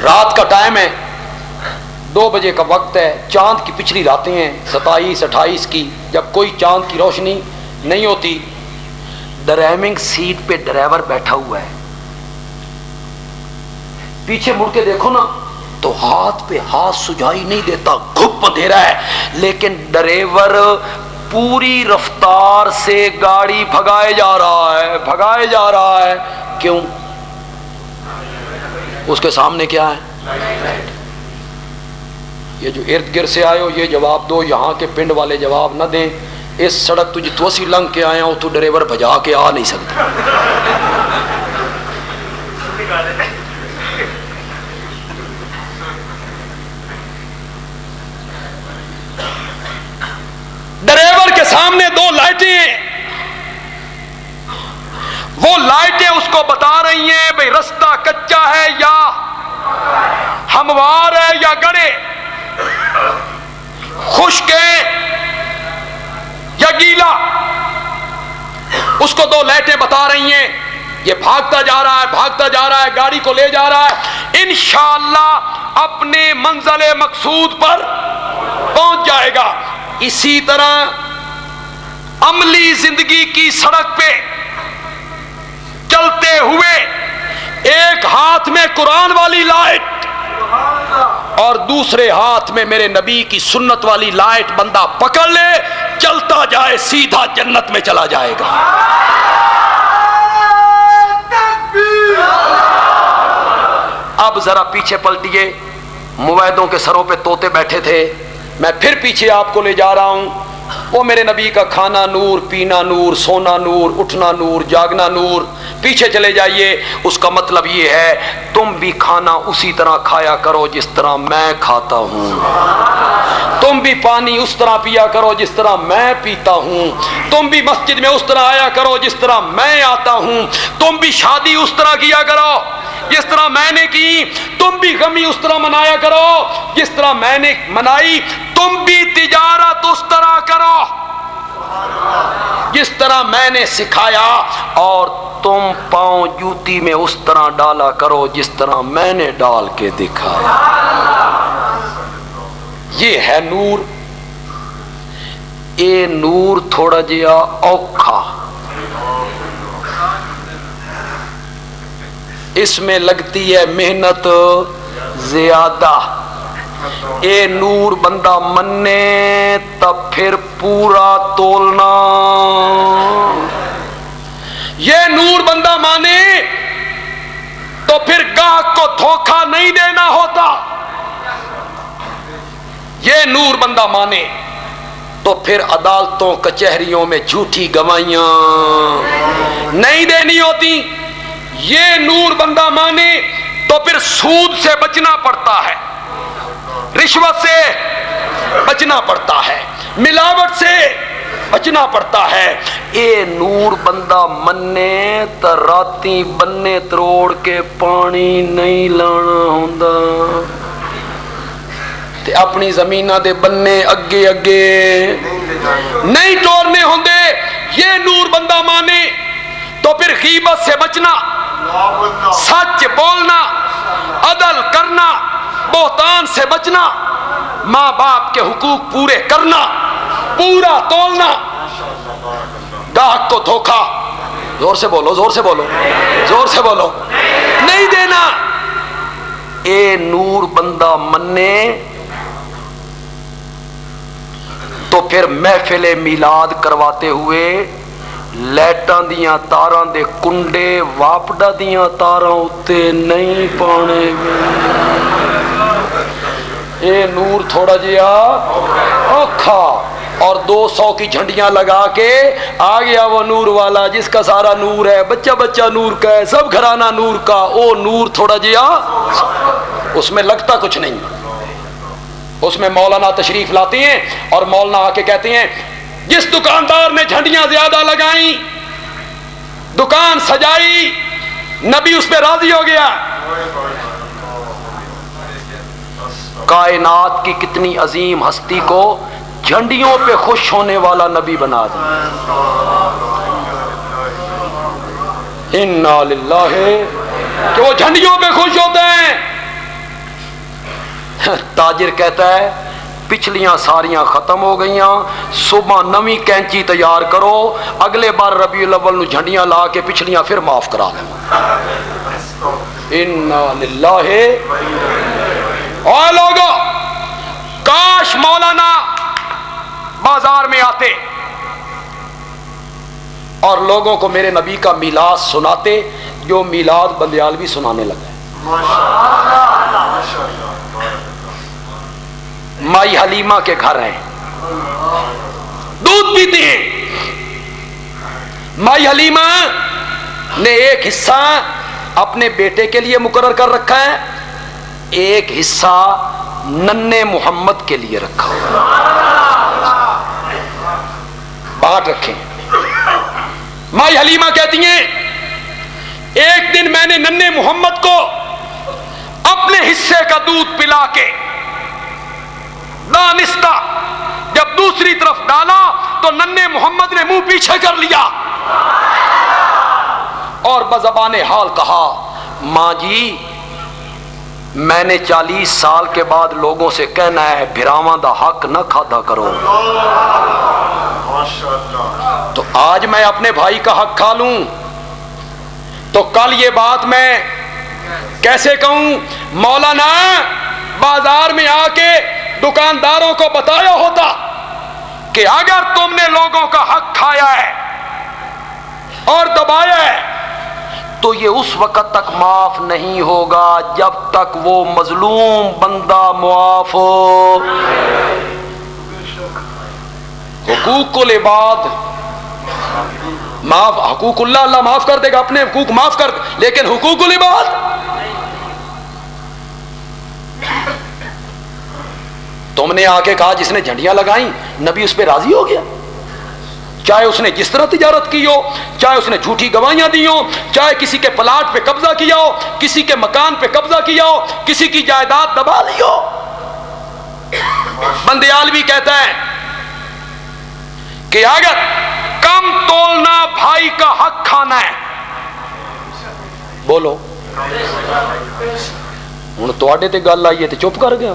رات کا ٹائم ہے، 2 بجے کا وقت ہے، چاند کی پچھلی راتیں ہیں، 27 28 کی، جب کوئی چاند کی روشنی نہیں ہوتی۔ ڈرائیونگ سیٹ پہ ڈرائیور بیٹھا ہوا ہے، پیچھے مڑ کے دیکھو نا تو ہاتھ پہ ہاتھ سجائی نہیں دیتا، گھپ اندھیرا ہے، لیکن ڈرائیور پوری رفتار سے گاڑی بھگائے جا رہا ہے۔ کیوں؟ اس کے سامنے کیا ہے؟ یہ جو ارد گرد سے آئے ہو یہ جواب دو، یہاں کے پنڈ والے جواب نہ دیں۔ اس سڑک تجھے تو اسی لنگ کے آیا ہوں، تو ڈرائیور بھجا کے آ نہیں سکتا۔ ڈرائیور کے سامنے 2 لائٹیں ہیں، وہ لائٹیں اس کو بتا رہی ہیں بھئی رستہ کچا ہے یا ہموار ہے یا گڑے، خشک ہے یا گیلا۔ اس کو 2 لائٹیں بتا رہی ہیں، یہ بھاگتا جا رہا ہے، گاڑی کو لے جا رہا ہے، انشاءاللہ اپنے منزل مقصود پر پہنچ جائے گا۔ اسی طرح عملی زندگی کی سڑک پہ چلتے ہوئے ایک ہاتھ میں قرآن والی لائٹ اور دوسرے ہاتھ میں میرے نبی کی سنت والی لائٹ بندہ پکڑ لے، چلتا جائے سیدھا جنت میں چلا جائے گا۔ اب ذرا پیچھے پلٹیے، مویدوں کے سروں پہ طوطے بیٹھے تھے، میں پھر پیچھے آپ کو لے جا رہا ہوں۔ وہ میرے نبی کا کھانا نور، پینا نور، سونا نور، اٹھنا نور، جاگنا نور۔ پیچھے چلے جائیے، اس کا مطلب یہ ہے تم بھی کھانا اسی طرح کھایا کرو جس طرح میں کھاتا ہوں، تم بھی پانی اس طرح پیا کرو جس طرح میں پیتا ہوں، تم بھی مسجد میں اس طرح آیا کرو جس طرح میں آتا ہوں، تم بھی شادی اس طرح کیا کرو جس طرح میں نے کی، تم بھی غمی اس طرح منایا کرو جس طرح میں نے منائی، تم بھی تجارت اس طرح کرو جس طرح میں نے سکھایا، اور تم پاؤں جوتی میں اس طرح ڈالا کرو جس طرح میں نے ڈال کے دکھایا۔ یہ ہے نور۔ اے نور تھوڑا جہا اوکھا، اس میں لگتی ہے محنت زیادہ۔ اے نور بندہ منے تب پھر پورا تولنا، یہ نور بندہ مانے تو پھر گاہک کو دھوکہ نہیں دینا ہوتا، یہ نور بندہ مانے تو پھر عدالتوں کچہریوں میں جھوٹی گواہیاں نہیں دینی ہوتی، یہ نور بندہ مانے تو پھر سود سے بچنا پڑتا ہے، رشوت سے بچنا پڑتا ہے، ملاوٹ سے بچنا پڑتا ہے۔ اے نور بندہ منے تو راتی بنے تروڑ کے پانی نہیں لانا ہوندا، تے اپنی زمینہ دے بنے اگے اگے نہیں توڑنے ہوندے۔ یہ نور بندہ مانے تو پھر غیبت سے بچنا، سچ بولنا، عدل کرنا، بہتان سے بچنا، ماں باپ کے حقوق پورے کرنا، پورا تولنا، گاہک کو دھوکا، زور سے بولو، زور سے بولو، زور سے بولو، نہیں دینا۔ اے نور بندہ منے تو پھر محفل میلاد کرواتے ہوئے لائٹاں دیاں تاراں دے کنڈے واپڈا دیاں تاراں اتے نہیں پانے۔ اے نور تھوڑا جہا اوکھا، اور 200 کی جھنڈیاں لگا کے آ گیا وہ نور والا جس کا سارا نور ہے، بچہ بچہ نور کا ہے، سب گھرانہ نور کا۔ او نور تھوڑا جہا، اس میں لگتا کچھ نہیں۔ اس میں مولانا تشریف لاتے ہیں اور مولانا آ کے کہتے ہیں جس دکاندار نے جھنڈیاں زیادہ لگائیں، دکان سجائی، نبی اس پہ راضی ہو گیا۔ کائنات کی کتنی عظیم ہستی کو جھنڈیوں پہ خوش ہونے والا نبی بنا دیا۔ انا للہ، کہ وہ جھنڈیوں پہ خوش ہوتے ہیں۔ تاجر کہتا ہے پچھلیاں ساریاں ختم ہو گئیاں، صبح نویں کینچی تیار کرو، اگلے بار ربیع الاول نو جھنڈیاں لا کے پچھلیاں پھر معاف کرا دیں۔ انا للہ۔ اور لوگوں، کاش مولانا بازار میں آتے اور لوگوں کو میرے نبی کا میلاد سناتے جو میلاد بندیالوی سنانے لگا ہے۔ مائی حلیمہ کے گھر ہیں، دودھ پیتے ہیں۔ مائی حلیمہ نے ایک حصہ اپنے بیٹے کے لیے مقرر کر رکھا ہے، ایک حصہ ننھے محمد کے لیے رکھا ہوا، بانٹ رکھیں۔ مائی حلیمہ کہتی ہیں ایک دن میں نے ننھے محمد کو اپنے حصے کا دودھ پلا کے دانستہ جب دوسری طرف ڈالا تو ننھے محمد نے منہ پیچھے کر لیا اور بزبان حال کہا، ماں جی میں نے 40 سال کے بعد لوگوں سے کہنا ہے بھراواں دا حق نہ کھادا کرو، تو آج میں اپنے بھائی کا حق کھا لوں تو کل یہ بات میں کیسے کہوں؟ مولانا بازار میں آ کے دکانداروں کو بتایا ہوتا کہ اگر تم نے لوگوں کا حق کھایا ہے اور دبایا ہے تو یہ اس وقت تک معاف نہیں ہوگا جب تک وہ مظلوم بندہ معاف ہو۔ حقوق العباد معاف، حقوق اللہ اللہ معاف کر دے گا، اپنے حقوق معاف کر دے، لیکن حقوق العباد تم نے آ کے کہا جس نے جھنڈیاں لگائیں نبی اس پہ راضی ہو گیا، چاہے اس نے جس طرح تجارت کی ہو، چاہے اس نے جھوٹی گواہیاں دی ہو، چاہے کسی کے پلاٹ پہ قبضہ کیا ہو، کسی کے مکان پہ قبضہ کیا ہو، کسی کی جائیداد دبا لی ہو۔ بندیال بھی کہتا ہے کہ اگر کم تولنا بھائی کا حق کھانا ہے، بولو ہوں تواڈے تے گل آئی ہے تے چپ کر گیا،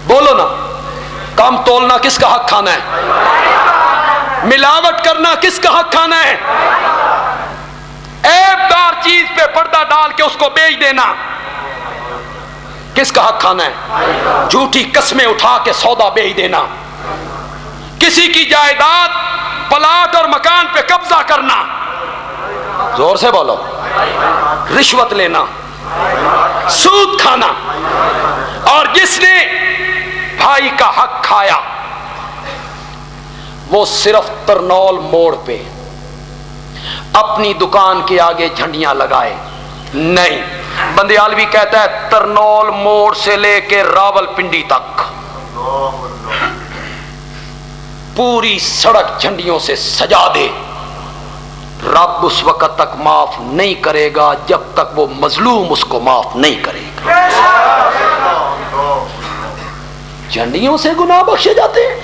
بولو نا، کم تولنا کس کا حق کھانا ہے؟ ملاوٹ کرنا کس کا حق کھانا ہے؟ عیب دار چیز پہ پردہ ڈال کے اس کو بیچ دینا کس کا حق کھانا ہے؟ جھوٹی قسمیں اٹھا کے سودا بیچ دینا، کسی کی جائیداد پلاٹ اور مکان پہ قبضہ کرنا، زور سے بولو، رشوت لینا، سود کھانا، اور جس نے بھائی کا حق کھایا وہ صرف ترنول موڑ پہ اپنی دکان کے آگے جھنڈیاں لگائے نہیں، بندیالوی کہتا ہے ترنول موڑ سے لے کے راول پنڈی تک پوری سڑک جھنڈیوں سے سجا دے، رب اس وقت تک معاف نہیں کرے گا جب تک وہ مظلوم اس کو معاف نہیں کرے گا۔ جھنڈیوں سے گناہ بخشے جاتے ہیں،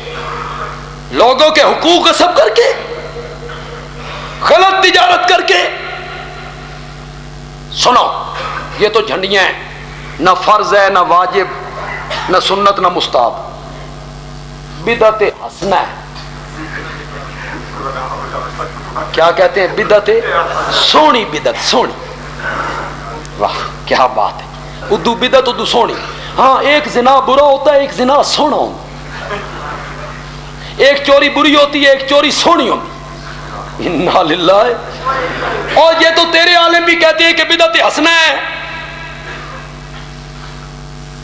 لوگوں کے حقوق غصب کر کے، غلط تجارت کر کے۔ سنو، یہ تو جھنڈیاں ہیں، نہ فرض ہے، نہ واجب، نہ سنت، نہ مستحب، بدعت حسنہ ہے۔ کیا کہتے ہیں؟ بدعت سونی، بدعت سونی، واہ کیا بات ہے، اردو بدعت، اردو سونی۔ ہاں ایک زنا برا ہوتا ہے، ایک زنا سونا ہوتا، ایک چوری بری ہوتی ہے، ایک چوری سونی ہوتی، انا للہ۔ اور یہ تو تیرے عالم بھی کہتے ہیں کہ بدعت حسنہ ہے،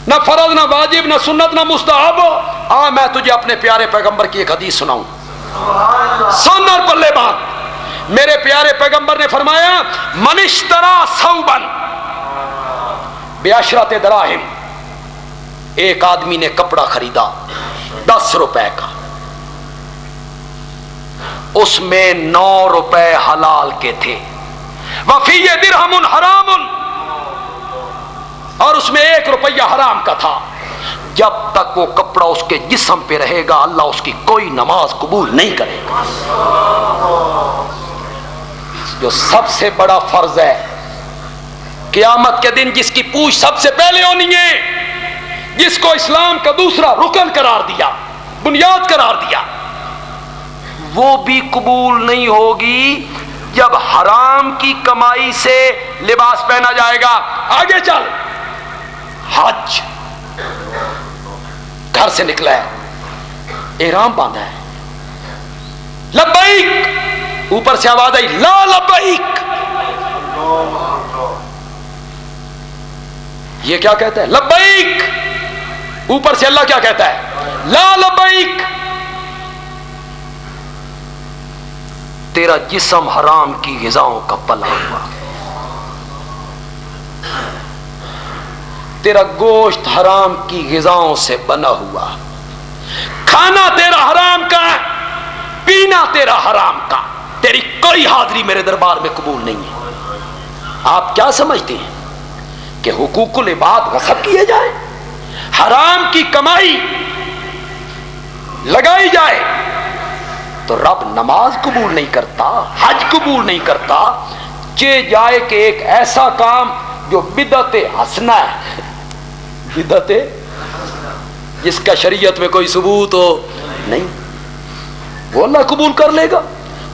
نہ فرض، نہ واجب، نہ سنت، نہ مستحب۔ میں تجھے اپنے پیارے پیغمبر کی ایک حدیث سناؤں، سن اور پلے باندھ۔ میرے پیارے پیغمبر نے فرمایا من اشترا ثوبا بعشرۃ دراہم، ایک آدمی نے کپڑا خریدا 10 روپے کا، اس میں 9 روپے حلال کے تھے، وفی درہم حرام، اور اس میں 1 روپیہ حرام کا تھا۔ جب تک وہ کپڑا اس کے جسم پہ رہے گا اللہ اس کی کوئی نماز قبول نہیں کرے گا۔ جو سب سے بڑا فرض ہے قیامت کے دن، جس کی پوچھ سب سے پہلے ہونی ہے، جس کو اسلام کا دوسرا رکن قرار دیا، بنیاد قرار دیا، وہ بھی قبول نہیں ہوگی جب حرام کی کمائی سے لباس پہنا جائے گا۔ آگے چل، حج، گھر سے نکلا ہے، احرام باندھا ہے، لبیک، اوپر سے آواز آئی لا لبیک، یہ کیا کہتا ہے؟ لبیک، اوپر سے اللہ کیا کہتا ہے؟ لا لبیک۔ تیرا جسم حرام کی غذاؤں کا پلا ہوا، تیرا گوشت حرام کی غذاؤں سے بنا ہوا، کھانا تیرا حرام کا، پینا تیرا حرام کا، تیری کوئی حاضری میرے دربار میں قبول نہیں ہے۔ آپ کیا سمجھتے ہیں کہ حقوق العباد غصب کیے جائے، حرام کی کمائی لگائی جائے تو رب نماز قبول نہیں کرتا، حج قبول نہیں کرتا؟ چے جائے کہ ایک ایسا کام جو بدعت حسنہ ہے، بدعت جس کا شریعت میں کوئی ثبوت ہو نہیں، وہ اللہ قبول کر لے گا۔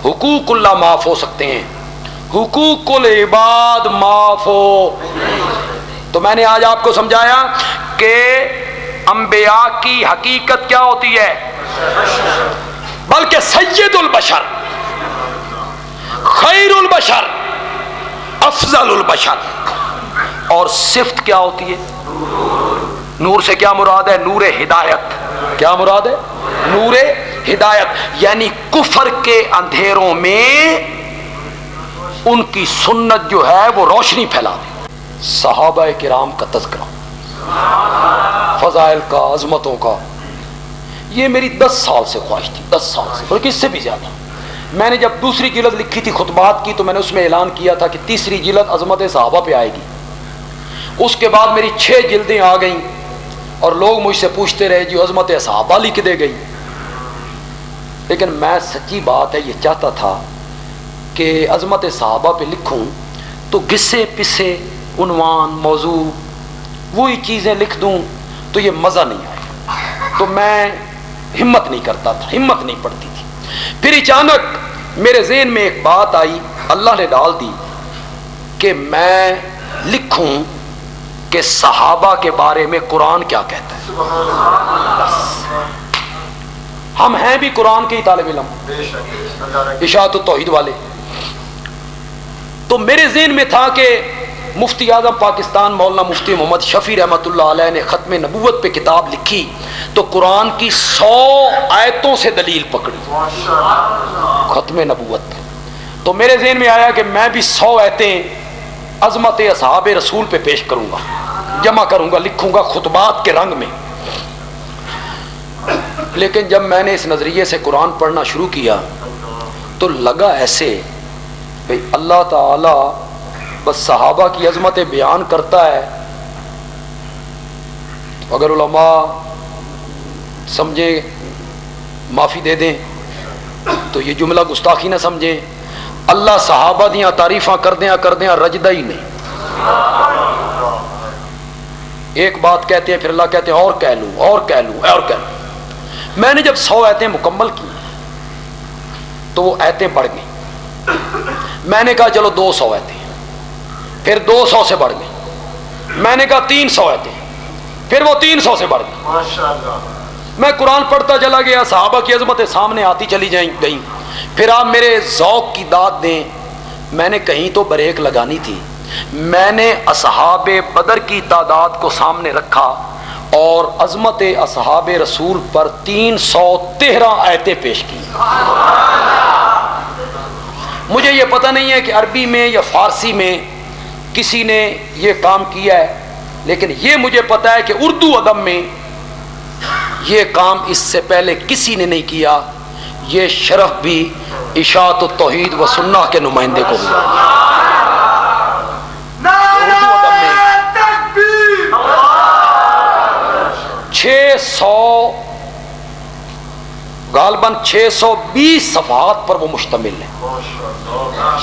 حقوق اللہ معاف ہو سکتے ہیں، حقوق العباد معاف ہو۔ تو میں نے آج آپ کو سمجھایا کہ انبیاء کی حقیقت کیا ہوتی ہے، بلکہ سید البشر، خیر البشر، افضل البشر، اور صفت کیا ہوتی ہے؟ نور سے کیا مراد ہے؟ نور ہدایت۔ کیا مراد ہے؟ نور ہدایت، یعنی کفر کے اندھیروں میں ان کی سنت جو ہے وہ روشنی پھیلا دے۔ صحابہ کرام کا تذکرہ، فضائل کا، عظمتوں کا، یہ میری 10 سال سے خواہش تھی، 10 سال سے، بلکہ اس سے بھی زیادہ۔ میں نے جب دوسری جلد لکھی تھی خطبات کی تو میں نے اس میں اعلان کیا تھا کہ تیسری جلد عظمت صحابہ پہ آئے گی۔ اس کے بعد میری 6 جلدیں آ گئیں اور لوگ مجھ سے پوچھتے رہے جی عظمت صحابہ لکھ دے گئی، لیکن میں سچی بات ہے یہ چاہتا تھا کہ عظمت صحابہ پہ لکھوں تو گھسے پسے عنوان موضوع وہی چیزیں لکھ دوں تو یہ مزہ نہیں آئے، تو میں ہمت نہیں کرتا تھا، ہمت نہیں پڑتی تھی۔ پھر اچانک میرے ذہن میں ایک بات آئی، اللہ نے ڈال دی کہ میں لکھوں کہ صحابہ کے بارے میں قرآن کیا کہتا ہے۔ ہم ہیں بھی قرآن کے ہی طالب علم، اشاعت التوحید والے۔ تو میرے ذہن میں تھا کہ مفتی اعظم پاکستان مولانا مفتی محمد شفیع رحمۃ اللہ علیہ نے ختم نبوت پہ کتاب لکھی تو قرآن کی 100 آیتوں سے دلیل پکڑی ختم نبوت پہ۔ تو میرے ذہن میں آیا کہ میں بھی 100 آیتیں عظمت اصحاب رسول پہ پیش کروں گا، جمع کروں گا، لکھوں گا خطبات کے رنگ میں۔ لیکن جب میں نے اس نظریے سے قرآن پڑھنا شروع کیا تو لگا ایسے بھئی اللہ تعالی بس صحابہ کی عظمت بیان کرتا ہے، اگر علماء سمجھیں معافی دے دیں تو یہ جملہ گستاخی نہ سمجھیں، اللہ صحابہ دیاں تعریفاں کردیاں رجدہ ہی نہیں۔ ایک بات کہتے ہیں پھر اللہ کہتے ہیں اور کہہ لوں۔ میں نے جب 100 آیتیں مکمل کی تو وہ آیتیں بڑھ گئیں، میں نے کہا چلو 200 آیتیں، پھر 200 سے بڑھ گئی، میں نے کہا 300 آیتیں، پھر وہ 300 سے بڑھ گئی۔ میں قرآن پڑھتا چلا گیا، صحابہ کی عظمتیں سامنے آتی چلی گئیں۔ پھر آپ میرے ذوق کی داد دیں، میں نے کہیں تو بریک لگانی تھی، میں نے اصحاب بدر کی تعداد کو سامنے رکھا اور عظمت اصحاب رسول پر 313 آیتیں پیش کی۔ مجھے یہ پتہ نہیں ہے کہ عربی میں یا فارسی میں کسی نے یہ کام کیا ہے، لیکن یہ مجھے پتہ ہے کہ اردو ادب میں یہ کام اس سے پہلے کسی نے نہیں کیا۔ یہ شرف بھی اشاعت التوحید و سنہ کے نمائندے کو ہوا۔ اردو ادب میں 600 غالباً 620 صفحات پر وہ مشتمل ہے،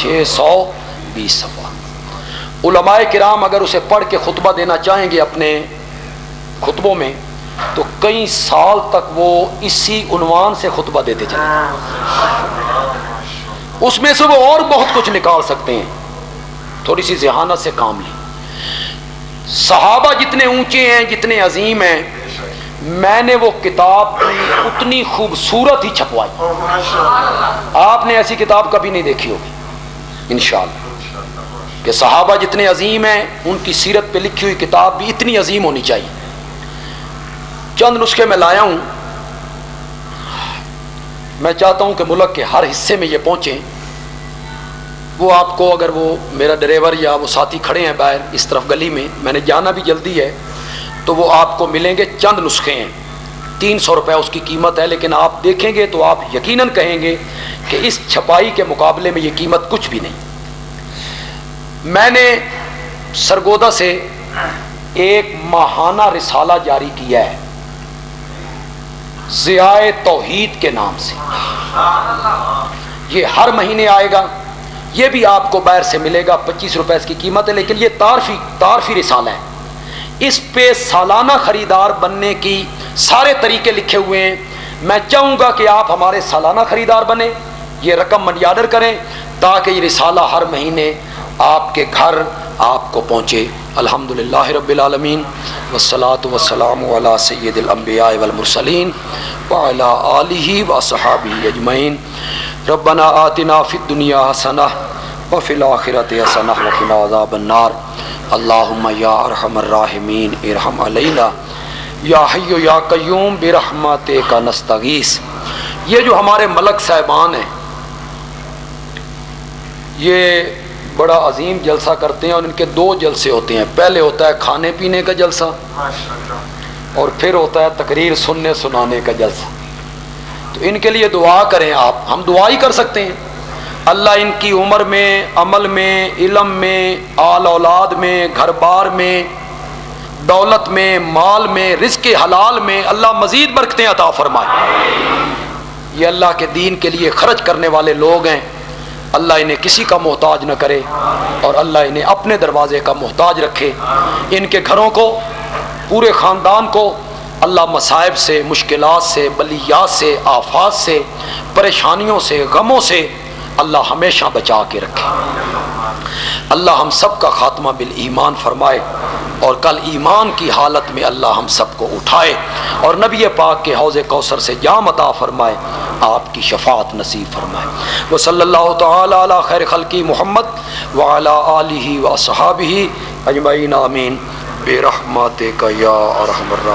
620 صفحات۔ علماء کرام اگر اسے پڑھ کے خطبہ دینا چاہیں گے اپنے خطبوں میں تو کئی سال تک وہ اسی عنوان سے خطبہ دیتے چلیں، اس میں سے وہ اور بہت کچھ نکال سکتے ہیں، تھوڑی سی ذہانت سے کام لیں۔ صحابہ جتنے اونچے ہیں، جتنے عظیم ہیں، میں نے وہ کتاب اتنی خوبصورت ہی چھپوائی، آپ نے ایسی کتاب کبھی نہیں دیکھی ہوگی انشاءاللہ، کہ صحابہ جتنے عظیم ہیں ان کی سیرت پہ لکھی ہوئی کتاب بھی اتنی عظیم ہونی چاہیے۔ چند نسخے میں لایا ہوں، میں چاہتا ہوں کہ ملک کے ہر حصے میں یہ پہنچیں۔ وہ آپ کو اگر وہ میرا ڈرائیور یا وہ ساتھی کھڑے ہیں باہر اس طرف گلی میں نے جانا بھی جلدی ہے، تو وہ آپ کو ملیں گے، چند نسخے ہیں، 300 روپے اس کی قیمت ہے، لیکن آپ دیکھیں گے تو آپ یقیناً کہیں گے کہ اس چھپائی کے مقابلے میں یہ قیمت کچھ بھی نہیں۔ میں نے سرگودا سے ایک ماہانہ رسالہ جاری کیا ہے ضیاء توحید کے نام سے، یہ ہر مہینے آئے گا، یہ بھی آپ کو باہر سے ملے گا، 25 روپے اس کی قیمت ہے، لیکن یہ تعارفی رسالہ ہے، اس پہ سالانہ خریدار بننے کی سارے طریقے لکھے ہوئے ہیں۔ میں چاہوں گا کہ آپ ہمارے سالانہ خریدار بنیں، یہ رقم منی آرڈر کریں تاکہ یہ رسالہ ہر مہینے آپ کے گھر آپ کو پہنچے۔ الحمدللہ رب العالمین والصلاة والسلام علی سید الانبیاء والمرسلین وعلی آلہ وصحابہ اجمعین۔ ربنا آتنا فی الدنیا حسنہ وفی الآخرۃ حسنہ وقنا عذاب النار۔ اللہم یا ارحم الراحمین ارحم علینا یا حی یا قیوم برحمتک نستغیث۔ یہ جو ہمارے ملک صاحبان ہیں یہ بڑا عظیم جلسہ کرتے ہیں، اور ان کے دو جلسے ہوتے ہیں، پہلے ہوتا ہے کھانے پینے کا جلسہ اور پھر ہوتا ہے تقریر سننے سنانے کا جلسہ۔ تو ان کے لیے دعا کریں آپ، ہم دعا ہی کر سکتے ہیں، اللہ ان کی عمر میں، عمل میں، علم میں، آل اولاد میں، گھر بار میں، دولت میں، مال میں، رزق حلال میں اللہ مزید برکتیں عطا فرمائے۔ یہ اللہ کے دین کے لیے خرچ کرنے والے لوگ ہیں، اللہ انہیں کسی کا محتاج نہ کرے اور اللہ انہیں اپنے دروازے کا محتاج رکھے۔ ان کے گھروں کو، پورے خاندان کو اللہ مصائب سے، مشکلات سے، بلیات سے، آفات سے، پریشانیوں سے، غموں سے اللہ ہمیشہ بچا کے رکھے۔ اللہ ہم سب کا خاتمہ بالایمان فرمائے اور کل ایمان کی حالت میں اللہ ہم سب کو اٹھائے اور نبی پاک کے حوض کوثر سے جام عطا فرمائے، آپ کی شفاعت نصیب فرمائے۔ وصلی اللہ تعالی علی خیر خلقی محمد وعلی آلہ واصحابہ اجمعین آمین برحمتک یا ارحم الراحمین۔